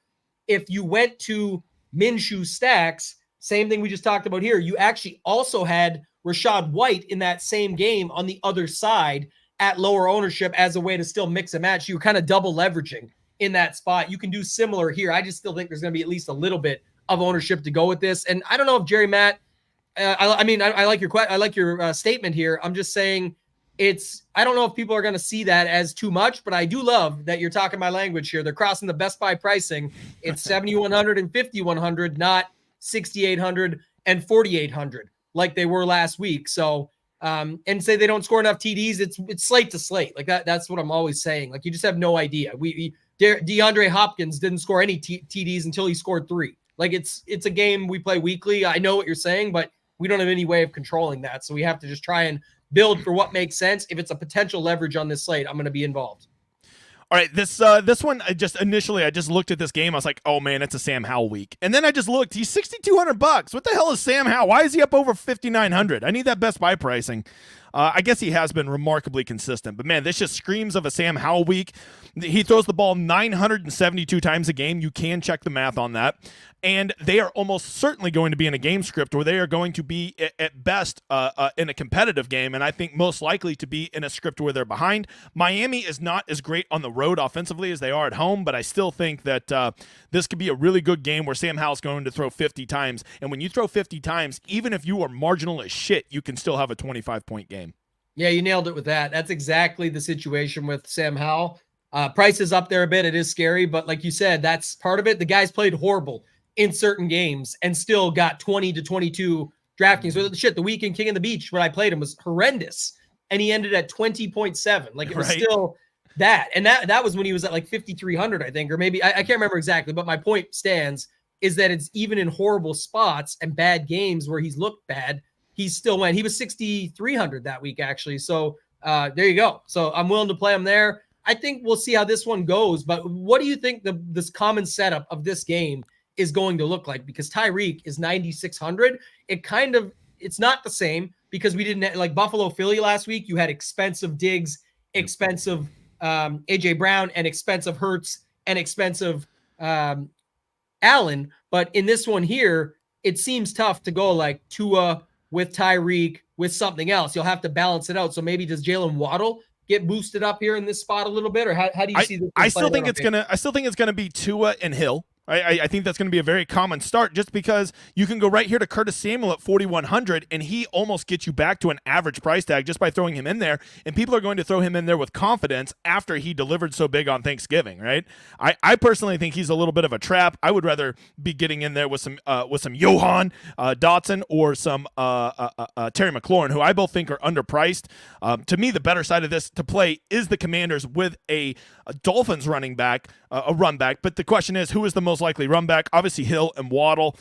If you went to Minshew stacks, same thing we just talked about here, you actually also had Rachaad White in that same game on the other side at lower ownership as a way to still mix and match. You were kind of double leveraging in that spot. You can do similar here. I just still think there's going to be at least a little bit of ownership to go with this. And I don't know if Jerry Matt, I like your statement here. I'm just saying I don't know if people are going to see that as too much, but I do love that you're talking my language here. They're crossing the Best Buy pricing. It's 7,100 and 5,100, not 6,800 and 4,800 like they were last week. So, and say they don't score enough TDs. It's slate to slate. Like that's what I'm always saying. Like you just have no idea. DeAndre Hopkins didn't score any TDs until he scored 3. Like it's a game we play weekly. I know what you're saying, but we don't have any way of controlling that. So we have to just try and build for what makes sense. If it's a potential leverage on this slate, I'm going to be involved. All right, this one, I just looked at this game. I was like, oh man, it's a Sam Howell week. And then I just looked. He's $6,200. What the hell is Sam Howell? Why is he up over 5,900? I need that Best Buy pricing. I guess he has been remarkably consistent, but man, this just screams of a Sam Howell week. He throws the ball 972 times a game. You can check the math on that. And they are almost certainly going to be in a game script where they are going to be at best in a competitive game, and I think most likely to be in a script where they're behind. Miami is not as great on the road offensively as they are at home, but I still think that this could be a really good game where Sam Howell's going to throw 50 times. And when you throw 50 times, even if you are marginal as shit, you can still have a 25-point game. Yeah, you nailed it with that. That's exactly the situation with Sam Howell. Price is up there a bit. It is scary, but like you said, that's part of it. The guy's played horrible in certain games and still got 20 to 22 DraftKings. So shit, the weekend King of the Beach, when I played him, was horrendous. And he ended at 20.7. Like it was still that. And that was when he was at like 5,300, I think, or maybe I can't remember exactly, but my point stands is that it's even in horrible spots and bad games where he's looked bad, he still went. He was 6,300 that week, actually. So there you go. So I'm willing to play him there. I think we'll see how this one goes. But what do you think this common setup of this game is going to look like? Because Tyreek is 9,600. It's not the same because we didn't like Buffalo Philly last week. You had expensive Diggs, expensive AJ Brown, and expensive Hurts, and expensive Allen. But in this one here, it seems tough to go like Tua with Tyreek with something else. You'll have to balance it out. So maybe does Jalen Waddle get boosted up here in this spot a little bit, or how do you see this? I still think it's gonna be Tua and Hill. I think that's going to be a very common start just because you can go right here to Curtis Samuel at 4,100 and he almost gets you back to an average price tag just by throwing him in there. And people are going to throw him in there with confidence after he delivered so big on Thanksgiving, right? I personally think he's a little bit of a trap. I would rather be getting in there with some Johan Dotson or some Terry McLaurin, who I both think are underpriced. To me, the better side of this to play is the Commanders with a Dolphins running back, a run back. But the question is, who is the most likely run back? Obviously Hill and Waddle.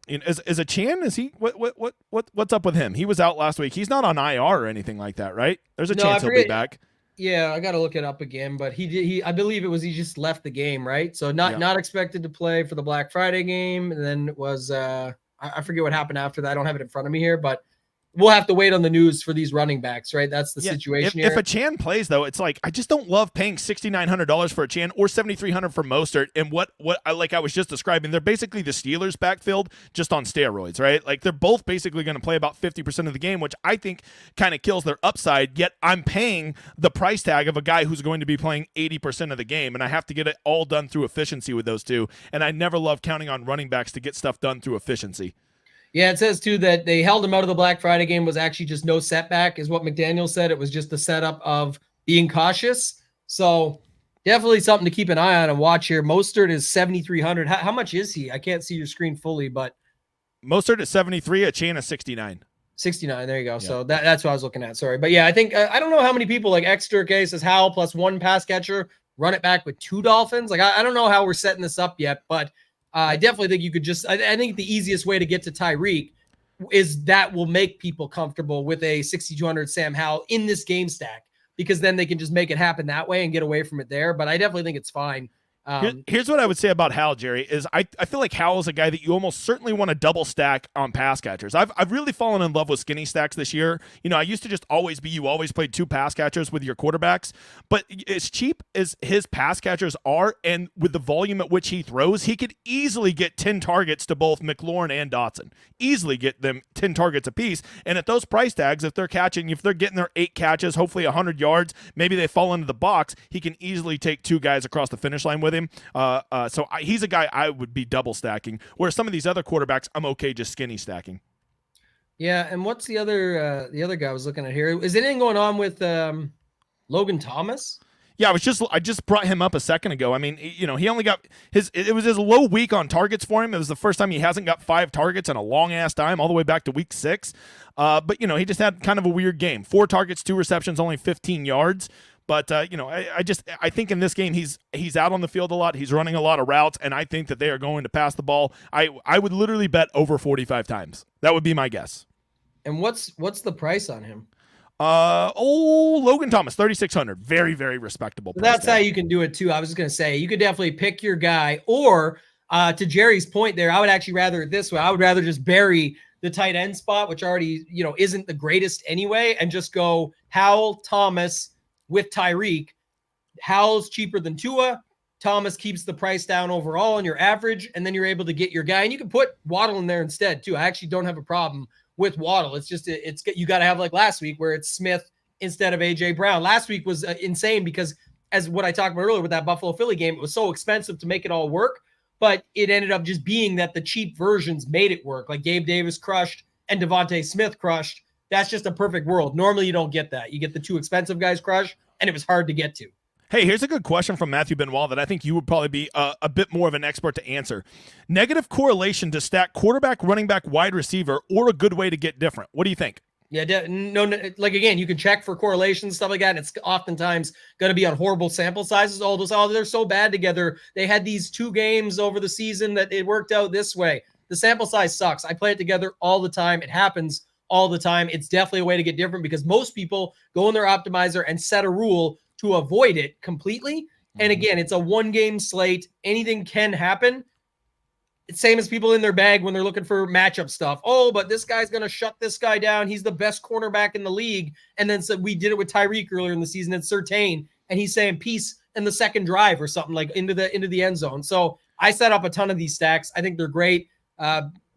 Is a Chan? Is he what's up with him? He was out last week. He's not on IR or anything like that, right? There's a chance he'll be back. Yeah, I got to look it up again, but he I believe he just left the game, right? So not expected to play for the Black Friday game, and then it was I forget what happened after that. I don't have it in front of me here, but we'll have to wait on the news for these running backs, right? That's the situation here. If a Chan plays, though, it's like I just don't love paying $6,900 for a Chan or $7,300 for Mostert. And what I was just describing, they're basically the Steelers backfield just on steroids, right? Like they're both basically going to play about 50% of the game, which I think kind of kills their upside. Yet I'm paying the price tag of a guy who's going to be playing 80% of the game, and I have to get it all done through efficiency with those two. And I never love counting on running backs to get stuff done through efficiency. Yeah, it says, too, that they held him out of the Black Friday game was actually just no setback, is what McDaniel said. It was just the setup of being cautious. So definitely something to keep an eye on and watch here. Mostert is 7,300. How much is he? I can't see your screen fully, but Mostert is 73, a Chan is 69. 69, there you go. Yeah. So that's what I was looking at. Sorry. But yeah, I think I don't know how many people like Extra K says Howell plus one pass catcher, run it back with two Dolphins. Like I don't know how we're setting this up yet, but I definitely think you could just I think the easiest way to get to Tyreek is that will make people comfortable with a 6,200 Sam Howell in this game stack, because then they can just make it happen that way and get away from it there. But I definitely think it's fine. Here's what I would say about Howell, Jerry, is I feel like Howell is a guy that you almost certainly want to double stack on pass catchers. I've really fallen in love with skinny stacks this year. You know, I used to just always be you always played two pass catchers with your quarterbacks, but as cheap as his pass catchers are and with the volume at which he throws, he could easily get 10 targets to both McLaurin and Dotson. Easily get them 10 targets apiece. And at those price tags, if they're getting their 8 catches, hopefully 100 yards, maybe they fall into the box, he can easily take 2 guys across the finish line with him. So he's a guy I would be double stacking, whereas some of these other quarterbacks, I'm okay just skinny stacking. Yeah, and what's the other guy I was looking at here? Is anything going on with Logan Thomas? Yeah, I just brought him up a second ago. I mean, you know, he only got it was his low week on targets for him. It was the first time he hasn't got 5 targets in a long ass time, all the way back to week 6. But you know, he just had kind of a weird game. 4 targets, 2 receptions, only 15 yards. But, you know, I think in this game he's out on the field a lot. He's running a lot of routes, and I think that they are going to pass the ball. I would literally bet over 45 times. That would be my guess. And what's the price on him? Logan Thomas, 3,600. Very, very respectable price. That's how you can do it, too. I was just going to say, you could definitely pick your guy. Or, to Jerry's point there, I would actually rather it this way. I would rather just bury the tight end spot, which already, you know, isn't the greatest anyway, and just go Howell, Thomas, with Tyreek. Howell's cheaper than Tua. Thomas keeps the price down overall on your average, and then you're able to get your guy. And you can put Waddle in there instead, too. I actually don't have a problem with Waddle. It's just you got to have like last week where it's Smith instead of A.J. Brown. Last week was insane because, as what I talked about earlier with that Buffalo-Philly game, it was so expensive to make it all work, but it ended up just being that the cheap versions made it work. Like Gabe Davis crushed and Devontae Smith crushed. That's just a perfect world. Normally, you don't get that. You get the 2 expensive guys crush, and it was hard to get to. Hey, here's a good question from Matthew Benoit that I think you would probably be a bit more of an expert to answer. Negative correlation to stack quarterback, running back, wide receiver, or a good way to get different. What do you think? Yeah, no, like again, you can check for correlations, stuff like that, and it's oftentimes going to be on horrible sample sizes. They're so bad together. They had these 2 games over the season that it worked out this way. The sample size sucks. I play it together all the time. It happens all the time. It's definitely a way to get different because most people go in their optimizer and set a rule to avoid it completely. And again, it's a 1-game slate. Anything can happen. It's same as people in their bag when they're looking for matchup stuff. Oh, but this guy's going to shut this guy down. He's the best cornerback in the league. And then so we did it with Tyreek earlier in the season at Surtain, and he's saying peace in the second drive or something like into the end zone. So I set up a ton of these stacks. I think they're great.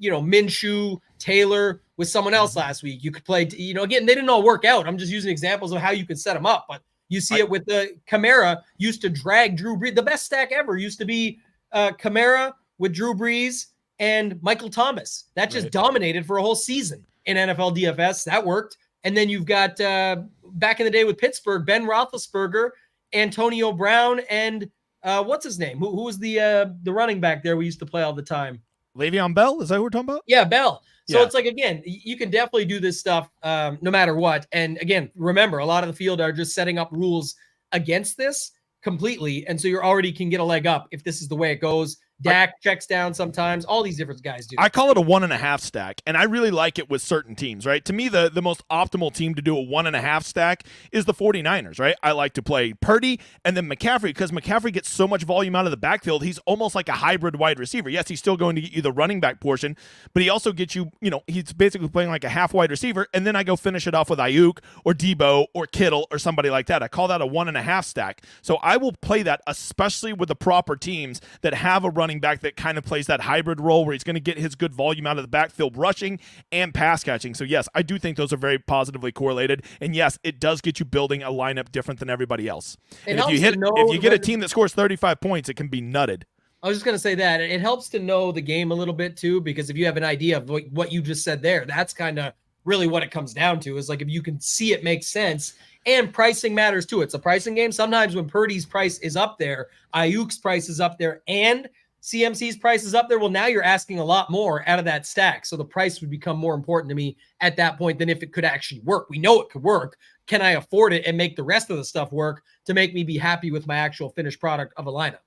You know, Minshew, Taylor with someone else last week. You could play, you know, again, they didn't all work out. I'm just using examples of how you could set them up. But you see it with the Kamara used to drag Drew Brees. The best stack ever used to be Kamara with Drew Brees and Michael Thomas. That just dominated for a whole season in NFL DFS. That worked. And then you've got back in the day with Pittsburgh, Ben Roethlisberger, Antonio Brown, and what's his name? Who was the running back there we used to play all the time? Le'Veon Bell? Is that what we're talking about? Yeah, Bell. So Yeah. it's like, again, you can definitely do this stuff no matter what. And again, remember, a lot of the field are just setting up rules against this completely. And so you already can get a leg up if this is the way it goes. Dak checks down sometimes. All these different guys do. I call it a 1.5 stack, and I really like it with certain teams, right? To me, the most optimal team to do a 1.5 stack is the 49ers, right? I like to play Purdy and then McCaffrey because McCaffrey gets so much volume out of the backfield. He's almost like a hybrid wide receiver. Yes, he's still going to get you the running back portion, but he also gets you, he's basically playing like a half wide receiver, and then I go finish it off with Ayuk or Debo or Kittle or somebody like that. I call that a 1.5 stack. So I will play that, especially with the proper teams that have a running back that kind of plays that hybrid role where he's going to get his good volume out of the backfield rushing and pass catching. So yes, I do think those are very positively correlated. And yes, it does get you building a lineup different than everybody else. And if you get a team that scores 35 points, it can be nutted. I was just going to say that it helps to know the game a little bit too, because if you have an idea of what you just said there, that's kind of really what it comes down to, is like if you can see it makes sense. And pricing matters too. It's a pricing game. Sometimes when Purdy's price is up there, Ayuk's price is up there, and CMC's price is up there, well, now you're asking a lot more out of that stack. So the price would become more important to me at that point than if it could actually work. We know it could work. Can I afford it and make the rest of the stuff work to make me be happy with my actual finished product of a lineup?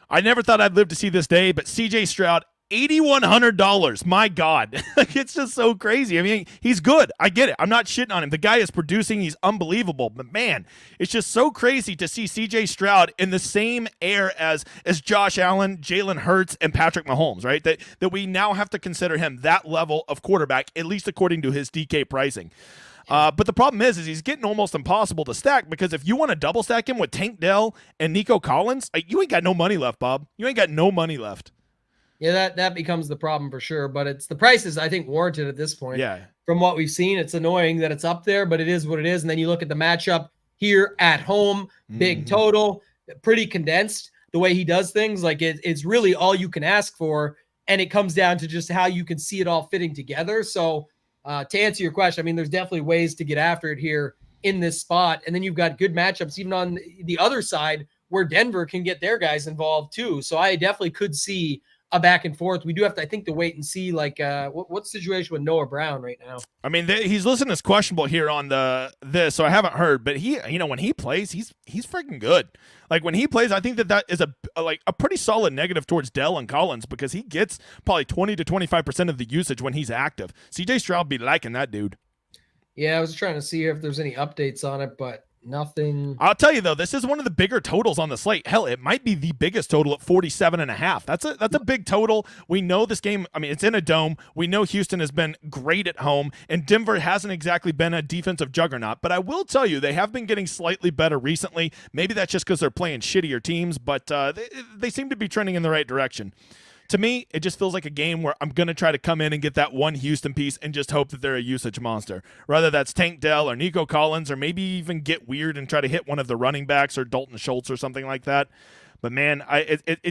I never thought I'd live to see this day, but CJ Stroud, $8,100. My God. It's just so crazy. I mean, he's good. I get it. I'm not shitting on him. The guy is producing. He's unbelievable. But man, it's just so crazy to see CJ Stroud in the same air as Josh Allen, Jalen Hurts, and Patrick Mahomes, right? That we now have to consider him that level of quarterback, at least according to his DK pricing. But the problem is he's getting almost impossible to stack, because if you want to double stack him with Tank Dell and Nico Collins, you ain't got no money left, Bob. You ain't got no money left. Yeah, that becomes the problem for sure. But it's the price is, I think, warranted at this point. Yeah. From what we've seen, it's annoying that it's up there, but it is what it is. And then you look at the matchup here at home, big total, pretty condensed. The way he does things, like it's really all you can ask for. And it comes down to just how you can see it all fitting together. So to answer your question, I mean, there's definitely ways to get after it here in this spot. And then you've got good matchups even on the other side where Denver can get their guys involved too. So I definitely could see a back and forth. We do have to, I think, to wait and see, like, what's the situation with Noah Brown right now? I mean, he's listed as questionable here on this, so I haven't heard. But when he plays, he's freaking good. Like when he plays, I think that is a pretty solid negative towards Dell and Collins, because he gets probably 20 to 25% of the usage when he's active. CJ Stroud be liking that dude. Yeah, I was trying to see if there's any updates on it, but nothing. I'll tell you though, this is one of the bigger totals on the slate. Hell, it might be the biggest total at 47.5. That's a big total. We know this game, I mean, it's in a dome. We know Houston has been great at home, and Denver hasn't exactly been a defensive juggernaut, but I will tell you, they have been getting slightly better recently. Maybe that's just because they're playing shittier teams, but they seem to be trending in the right direction. To me, it just feels like a game where I'm going to try to come in and get that one Houston piece and just hope that they're a usage monster. Whether that's Tank Dell or Nico Collins, or maybe even get weird and try to hit one of the running backs or Dalton Schultz or something like that. But man,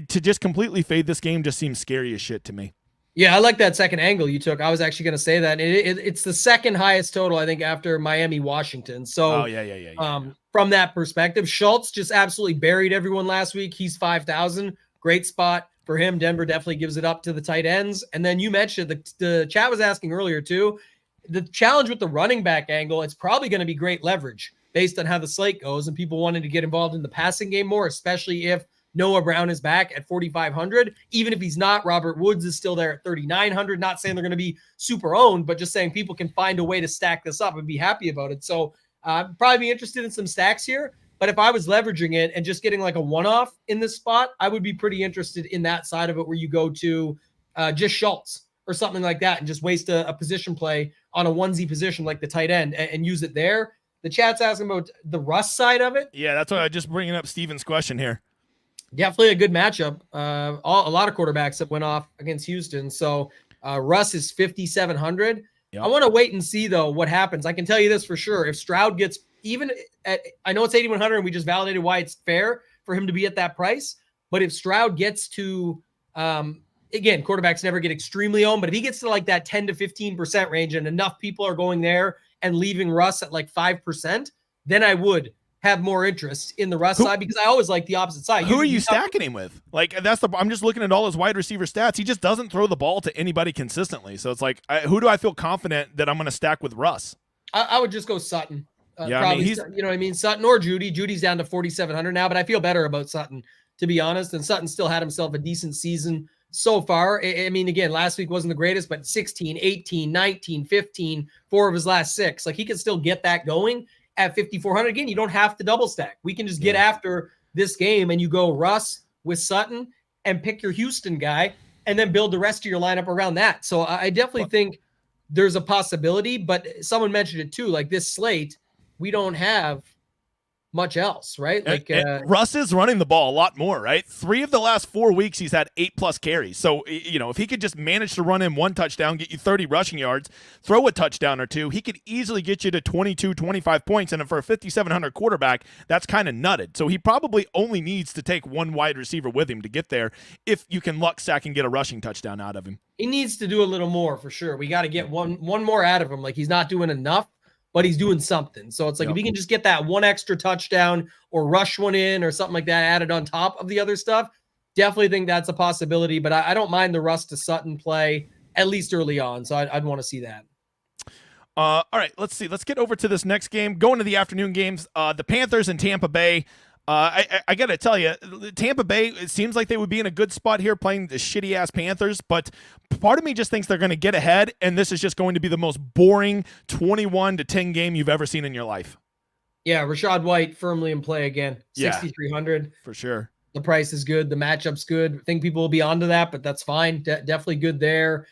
to just completely fade this game just seems scary as shit to me. Yeah, I like that second angle you took. I was actually going to say that. It's the second highest total, I think, after Miami, Washington. So from that perspective, Schultz just absolutely buried everyone last week. He's 5,000. Great spot for him. Denver definitely gives it up to the tight ends. And then you mentioned the chat was asking earlier too, the challenge with the running back angle, it's probably going to be great leverage based on how the slate goes and people wanting to get involved in the passing game more, especially if Noah Brown is back at 4,500. Even if he's not, Robert Woods is still there at 3,900. Not saying they're going to be super owned, but just saying people can find a way to stack this up and be happy about it. So probably be interested in some stacks here. But if I was leveraging it and just getting like a one-off in this spot, I would be pretty interested in that side of it where you go to just Schultz or something like that and just waste a position play on a onesie position like the tight end and use it there. The chat's asking about the Russ side of it. Yeah, that's why I just bringing up Steven's question here. Definitely a good matchup. A lot of quarterbacks that went off against Houston. So Russ is 5,700. Yep. I want to wait and see, though, what happens. I can tell you this for sure. If Stroud gets even at, I know it's 8,100 and we just validated why it's fair for him to be at that price, But if Stroud gets to, again, quarterbacks never get extremely owned, but if he gets to like that 10 to 15% range and enough people are going there and leaving Russ at like 5%, then I would have more interest in the Russ side, because I always like the opposite side. Who are you stacking him with? Like, I'm just looking at all his wide receiver stats. He just doesn't throw the ball to anybody consistently. So it's like, who do I feel confident that I'm going to stack with Russ? I would just go Sutton. Yeah, probably, I mean, you know what I mean? Sutton or Judy. Judy's down to 4,700 now, but I feel better about Sutton, to be honest. And Sutton still had himself a decent season so far. I mean, again, last week wasn't the greatest, but 16, 18, 19, 15, 4 of his last 6. Like, he can still get that going at 5,400. Again, you don't have to double stack. We can just get after this game, and you go Russ with Sutton and pick your Houston guy and then build the rest of your lineup around that. So I definitely think there's a possibility, but someone mentioned it too. Like, this slate, we don't have much else, right? Like, Russ is running the ball a lot more, right? 3 of the last 4 weeks, he's had 8+ carries. So, you know, if he could just manage to run in 1 touchdown, get you 30 rushing yards, throw a touchdown or 2, he could easily get you to 22, 25 points. And for a 5,700 quarterback, that's kind of nutted. So he probably only needs to take 1 wide receiver with him to get there, if you can luck sack and get a rushing touchdown out of him. He needs to do a little more for sure. We got to get one more out of him. Like, he's not doing enough, but he's doing something. So it's like, if he can just get that 1 extra touchdown or rush one in or something like that added on top of the other stuff, definitely think that's a possibility. But I don't mind the Russ to Sutton play, at least early on. So I'd want to see that. All right, let's see. Let's get over to this next game. Going to the afternoon games, the Panthers and Tampa Bay. I got to tell you, Tampa Bay, it seems like they would be in a good spot here playing the shitty-ass Panthers, but part of me just thinks they're going to get ahead, and this is just going to be the most boring 21-10 game you've ever seen in your life. Yeah, Rachaad White firmly in play again. Yeah, 6,300. For sure. The price is good. The matchup's good. I think people will be onto that, but that's fine. Definitely good there.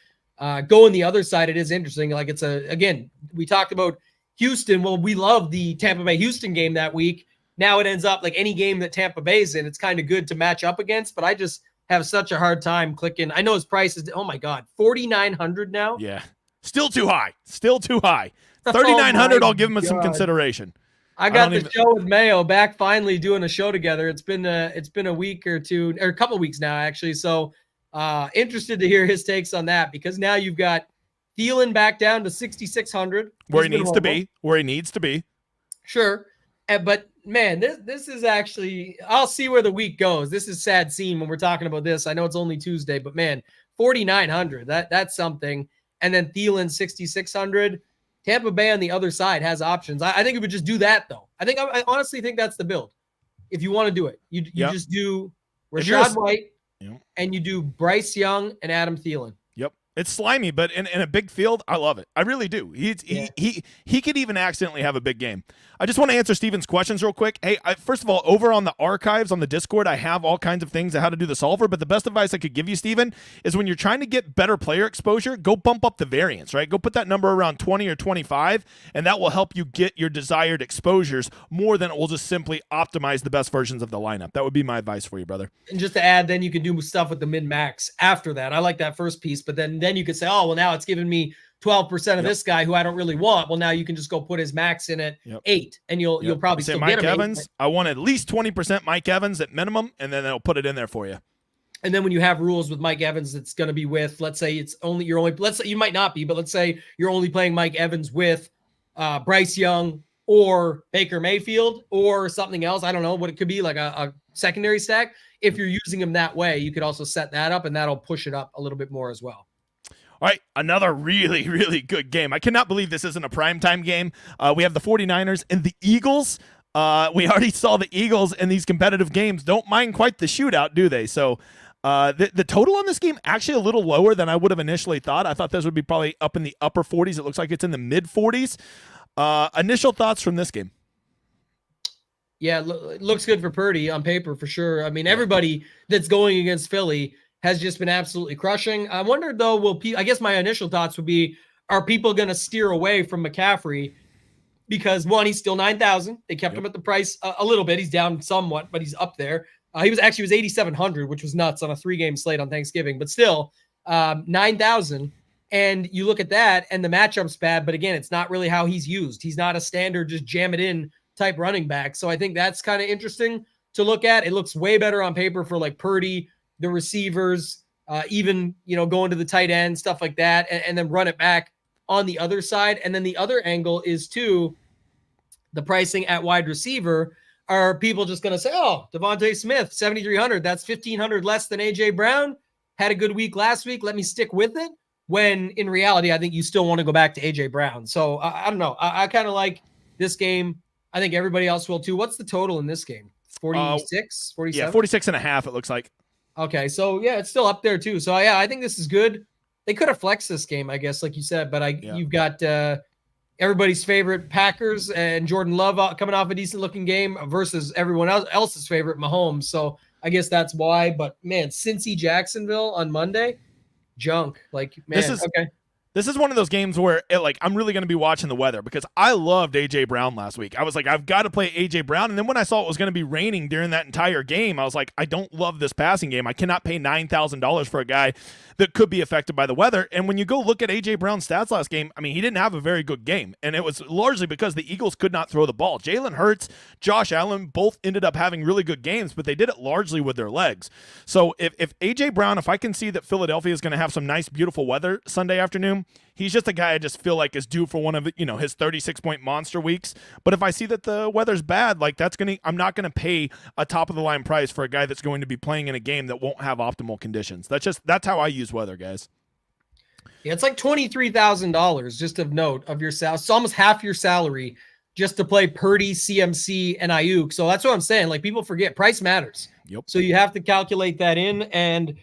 Going the other side, it is interesting. Like, again, we talked about Houston. Well, we love the Tampa Bay Houston game that week. Now it ends up like any game that Tampa Bay's in, it's kind of good to match up against, but I just have such a hard time clicking. I know his price is, oh my God, 4,900 now. Yeah. Still too high. 3,900. I'll give him some consideration. I got the show with Mayo back, finally doing a show together. It's been a week or two, or a couple of weeks now, actually. So interested to hear his takes on that, because now you've got Thielen back down to 6,600. Where he needs to be. Sure. But man, this is actually, I'll see where the week goes. This is sad scene when we're talking about this. I know it's only Tuesday, but man, 4,900, that's something. And then Thielen 6,600. Tampa Bay on the other side has options. I think it would just do that though. I honestly think that's the build. If you want to do it, you just do Rachaad White and you do Bryce Young and Adam Thielen. Yep. It's slimy, but in a big field, I love it. I really do. He could even accidentally have a big game. I just want to answer Steven's questions real quick. Hey, first of all, over on the archives on the Discord, I have all kinds of things on how to do the solver, but the best advice I could give you, Steven, is when you're trying to get better player exposure, go bump up the variance, right? Go put that number around 20 or 25, and that will help you get your desired exposures more than it will just simply optimize the best versions of the lineup. That would be my advice for you, brother. And just to add, then you can do stuff with the min-max after that. I like that first piece, but then you could say, oh, well, now it's giving me 12% of this guy who I don't really want. Well, now you can just go put his max in at 8, and you'll probably still Mike get him. Evans. I want at least 20% Mike Evans at minimum, and then they'll put it in there for you. And then when you have rules with Mike Evans, it's going to be with, let's say let's say you might not be, but let's say you're only playing Mike Evans with Bryce Young or Baker Mayfield or something else. I don't know what it could be, like a secondary stack. If you're using him that way, you could also set that up, and that'll push it up a little bit more as well. All right, another really, really good game. I cannot believe this isn't a primetime game. We have the 49ers and the Eagles. We already saw the Eagles in these competitive games don't mind quite the shootout, do they? So the total on this game actually a little lower than I would have initially thought. I thought this would be probably up in the upper 40s. It looks like it's in the mid 40s. Initial thoughts from this game? Yeah, it looks good for Purdy on paper for sure. I mean, everybody that's going against Philly has just been absolutely crushing. I wonder, though, I guess my initial thoughts would be, are people going to steer away from McCaffrey? Because, one, he's still 9,000. They kept him at the price a little bit. He's down somewhat, but he's up there. He was 8,700, which was nuts on a 3-game slate on Thanksgiving. But still, 9,000. And you look at that, and the matchup's bad. But, again, it's not really how he's used. He's not a standard just jam it in type running back. So I think that's kind of interesting. to look at. It looks way better on paper for like Purdy, the receivers, even, going to the tight end, stuff like that, and then run it back on the other side. And then the other angle is too, the pricing at wide receiver. Are people just going to say, oh, Devontae Smith, 7,300, that's 1,500 less than A.J. Brown, had a good week last week, let me stick with it? When in reality, I think you still want to go back to A.J. Brown. So I don't know. I kind of like this game. I think everybody else will too. What's the total in this game? 46, 47? Yeah, 46 and a half, it looks like. Okay, so yeah, it's still up there too. So yeah, I think this is good. They could have flexed this game, I guess, like you said, but you've got everybody's favorite Packers and Jordan Love coming off a decent looking game versus everyone else's favorite Mahomes. So I guess that's why. But man, Cincy Jacksonville on Monday, junk. Like, man, okay. This is one of those games where I'm really going to be watching the weather because I loved A.J. Brown last week. I was like, I've got to play A.J. Brown. And then when I saw it was going to be raining during that entire game, I was like, I don't love this passing game. I cannot pay $9,000 for a guy that could be affected by the weather. And when you go look at A.J. Brown's stats last game, I mean, he didn't have a very good game. And it was largely because the Eagles could not throw the ball. Jalen Hurts, Josh Allen both ended up having really good games, but they did it largely with their legs. So if A.J. Brown, if I can see that Philadelphia is going to have some nice, beautiful weather Sunday afternoon, he's just a guy I just feel like is due for one of his 36-point monster weeks. But if I see that the weather's bad, I'm not gonna pay a top of the line price for a guy that's going to be playing in a game that won't have optimal conditions. That's how I use weather, guys. Yeah, it's like $23,000 just of note of your salary. It's almost half your salary just to play Purdy, CMC, and Ayuk. So that's what I'm saying. Like, people forget price matters. Yep. So you have to calculate that in and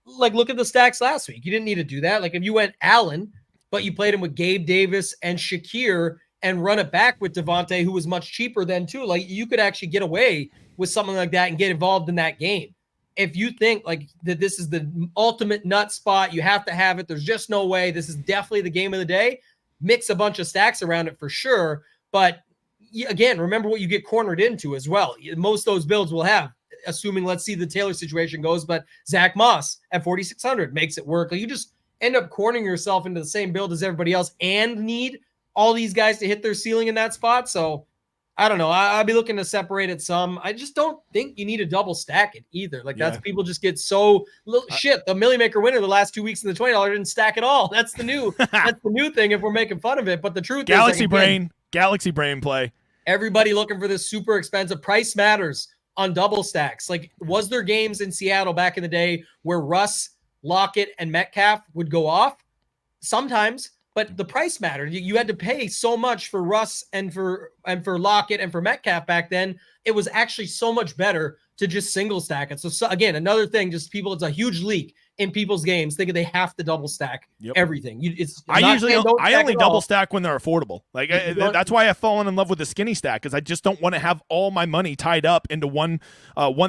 look at the stacks last week. You didn't need to do that. Like, if you went Allen, but you played him with Gabe Davis and Shakir and run it back with Devontae, who was much cheaper then too. Like, you could actually get away with something like that and get involved in that game. If you think like that this is the ultimate nut spot, you have to have it. There's just no way. This is definitely the game of the day. Mix a bunch of stacks around it for sure. But again, remember what you get cornered into as well. Most of those builds will have, assuming, let's see the Taylor situation goes, but Zach Moss at 4,600 makes it work. Like, you just end up cornering yourself into the same build as everybody else and need all these guys to hit their ceiling in that spot. So I don't know. I'll be looking to separate it some. I just don't think you need to double stack it either. Like, that's people just get so shit. The Millie Maker winner the last 2 weeks in the $20 didn't stack at all. That's the new thing if we're making fun of it. But the truth is, Galaxy Brain play. Everybody looking for this super expensive price matters on double stacks. Like, was there games in Seattle back in the day where Russ, Lockett, and Metcalf would go off? Sometimes, but the price mattered. You had to pay so much for Russ and for Lockett and for Metcalf back then. It was actually so much better to just single stack it. So again, another thing, just people, it's a huge leak in people's games thinking they have to double stack everything. I only double stack when they're affordable. Like, that's why I've fallen in love with the skinny stack, because I just don't want to have all my money tied up into one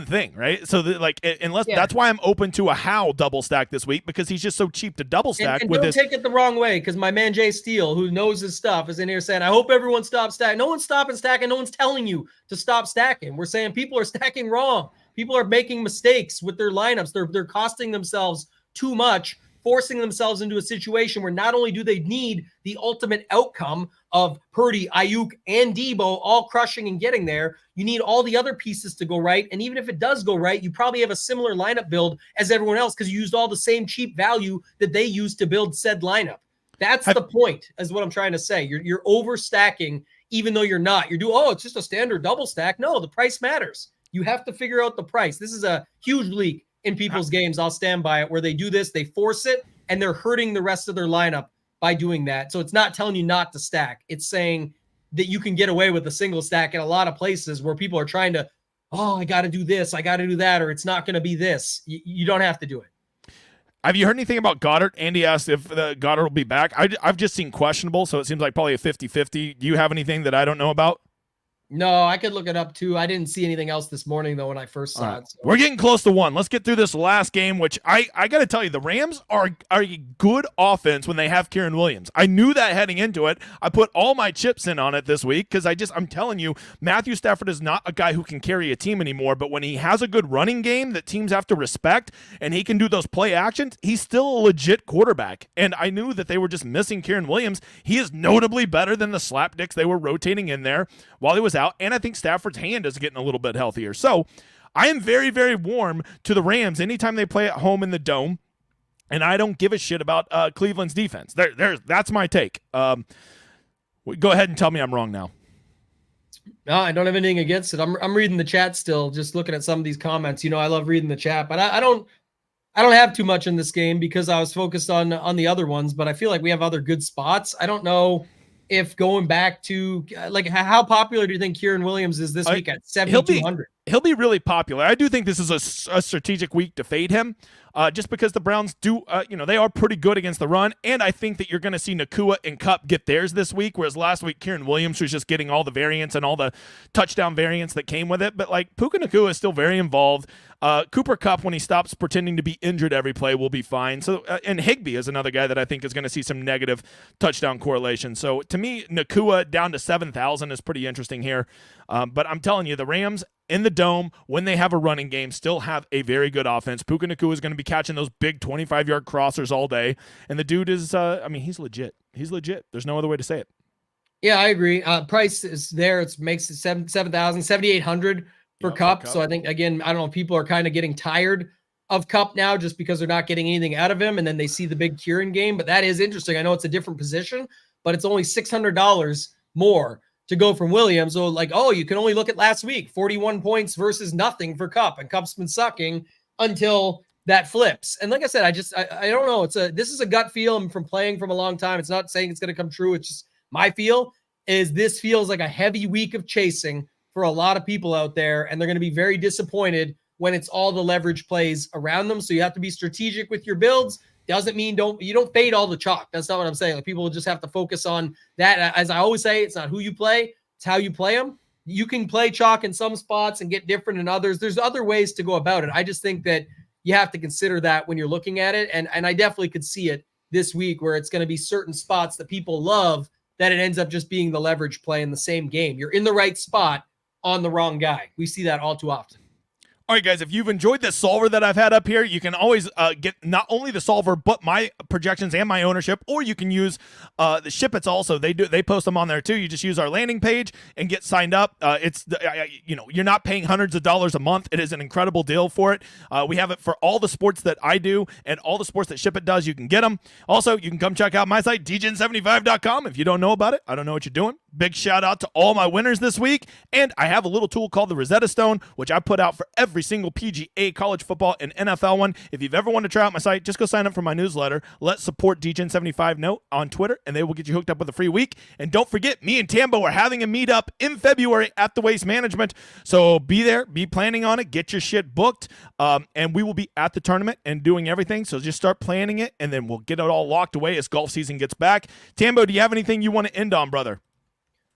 thing, right? So that's why I'm open to a Howe double stack this week, because he's just so cheap to double stack. And don't take it the wrong way, because my man Jay Steele, who knows his stuff, is in here saying, I hope everyone stops stacking. No one's stopping stacking. No one's telling you to stop stacking. We're saying people are stacking wrong. People are making mistakes with their lineups. They're costing themselves too much, forcing themselves into a situation where not only do they need the ultimate outcome of Purdy, Ayuk, and Debo all crushing and getting there, you need all the other pieces to go right. And even if it does go right, you probably have a similar lineup build as everyone else because you used all the same cheap value that they used to build said lineup. That's the point, is what I'm trying to say. You're overstacking, even though you're not. It's just a standard double stack. No, the price matters. You have to figure out the price. This is a huge leak in people's games. I'll stand by it, where they do this, they force it, and they're hurting the rest of their lineup by doing that. So it's not telling you not to stack. It's saying that you can get away with a single stack in a lot of places where people are trying to, I got to do this, I got to do that, or it's not going to be this. You don't have to do it. Have you heard anything about Goddard? Andy asked if Goddard will be back. I've just seen questionable, so it seems like probably a 50-50. Do you have anything that I don't know about? No, I could look it up too. I didn't see anything else this morning though when I first saw it. So. We're getting close to one. Let's get through this last game, which I got to tell you, the Rams are a good offense when they have Kieran Williams. I knew that heading into it. I put all my chips in on it this week because I'm telling you, Matthew Stafford is not a guy who can carry a team anymore, but when he has a good running game that teams have to respect and he can do those play actions, he's still a legit quarterback. And I knew that they were just missing Kieran Williams. He is notably better than the slapdicks they were rotating in there while he was out, and I think Stafford's hand is getting a little bit healthier. So I am very, very warm to the Rams anytime they play at home in the Dome, and I don't give a shit about Cleveland's defense. That's my take. Go ahead and tell me I'm wrong now. No, I don't have anything against it. I'm reading the chat still, just looking at some of these comments. I love reading the chat, but I don't have too much in this game because I was focused on the other ones, but I feel like we have other good spots. I don't know if going back to how popular do you think Kieran Williams is this week at 7,200? He'll be really popular. I do think this is a strategic week to fade him, just because the Browns do, they are pretty good against the run, and I think that you're going to see Nakua and Kupp get theirs this week, whereas last week Kieran Williams was just getting all the variants and all the touchdown variants that came with it. But Puka Nakua is still very involved. Cooper Kupp, when he stops pretending to be injured every play, will be fine. So, and Higbee is another guy that I think is going to see some negative touchdown correlation. So to me, Nakua down to 7,000 is pretty interesting here. But I'm telling you, the Rams in the Dome, when they have a running game, still have a very good offense. Puka Nakua is going to be catching those big 25-yard crossers all day. And the dude is, he's legit. He's legit. There's no other way to say it. Yeah, I agree. Price is there. It makes it 7,000, 7,800 for Kupp. So I think, again, I don't know, people are kind of getting tired of Kupp now just because they're not getting anything out of him. And then they see the big Kieran game. But that is interesting. I know it's a different position, but it's only $600 more to go from Williams. So you can only look at last week, 41 points versus nothing for Kupp, and Kupp's been sucking until that flips. And like I said, I don't know. This is a gut feel from playing from a long time. It's not saying it's going to come true. It's just my feel is this feels like a heavy week of chasing for a lot of people out there, and they're going to be very disappointed when it's all the leverage plays around them. So you have to be strategic with your builds. Doesn't mean you don't fade all the chalk. That's not what I'm saying. People will just have to focus on that. As I always say, it's not who you play, it's how you play them. You can play chalk in some spots and get different in others. There's other ways to go about it. I just think that you have to consider that when you're looking at it. And I definitely could see it this week where it's going to be certain spots that people love that it ends up just being the leverage play in the same game. You're in the right spot on the wrong guy. We see that all too often. All right, guys, if you've enjoyed this solver that I've had up here, you can always get not only the solver, but my projections and my ownership, or you can use the Ship-Its also. They post them on there too. You just use our landing page and get signed up. You're not paying hundreds of dollars a month. It is an incredible deal for it. We have it for all the sports that I do and all the sports that Ship-It does. You can get them. Also, you can come check out my site, dgen75.com. If you don't know about it, I don't know what you're doing. Big shout out to all my winners this week. And I have a little tool called the Rosetta Stone, which I put out for every single PGA, college football, and NFL one. If you've ever wanted to try out my site, just go sign up for my newsletter. Let's support DGen75 Note on Twitter, and they will get you hooked up with a free week. And don't forget, me and Tambo are having a meetup in February at the Waste Management. So be there, be planning on it, get your shit booked, and we will be at the tournament and doing everything. So just start planning it, and then we'll get it all locked away as golf season gets back. Tambo, do you have anything you want to end on, brother?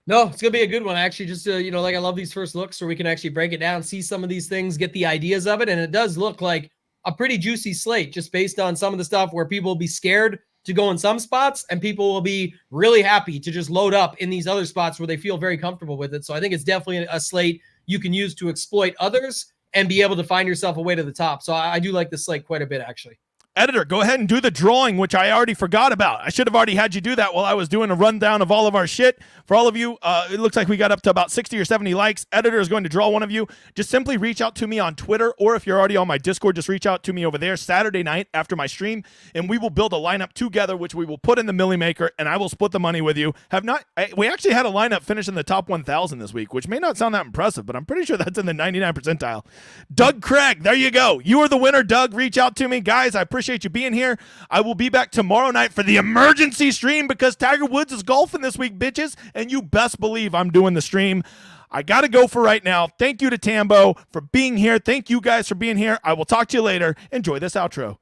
No, it's going to be a good one. Actually, just, I love these first looks where we can actually break it down, see some of these things, get the ideas of it. And it does look like a pretty juicy slate just based on some of the stuff where people will be scared to go in some spots and people will be really happy to just load up in these other spots where they feel very comfortable with it. So I think it's definitely a slate you can use to exploit others and be able to find yourself a way to the top. So I do like this slate quite a bit, actually. Editor, go ahead and do the drawing, which I already forgot about. I should have already had you do that while I was doing a rundown of all of our shit. For all of you, it looks like we got up to about 60 or 70 likes. Editor is going to draw one of you. Just simply reach out to me on Twitter, or if you're already on my Discord, just reach out to me over there Saturday night after my stream, and we will build a lineup together, which we will put in the Millie Maker, and I will split the money with you. We actually had a lineup finish in the top 1,000 this week, which may not sound that impressive, but I'm pretty sure that's in the 99 percentile. Doug Craig, there you go. You are the winner, Doug. Reach out to me. Guys, I appreciate you being here. I will be back tomorrow night for the emergency stream because Tiger Woods is golfing this week, bitches, and you best believe I'm doing the stream. I got to go for right now. Thank you to Tambo for being here. Thank you guys for being here. I will talk to you later. Enjoy this outro.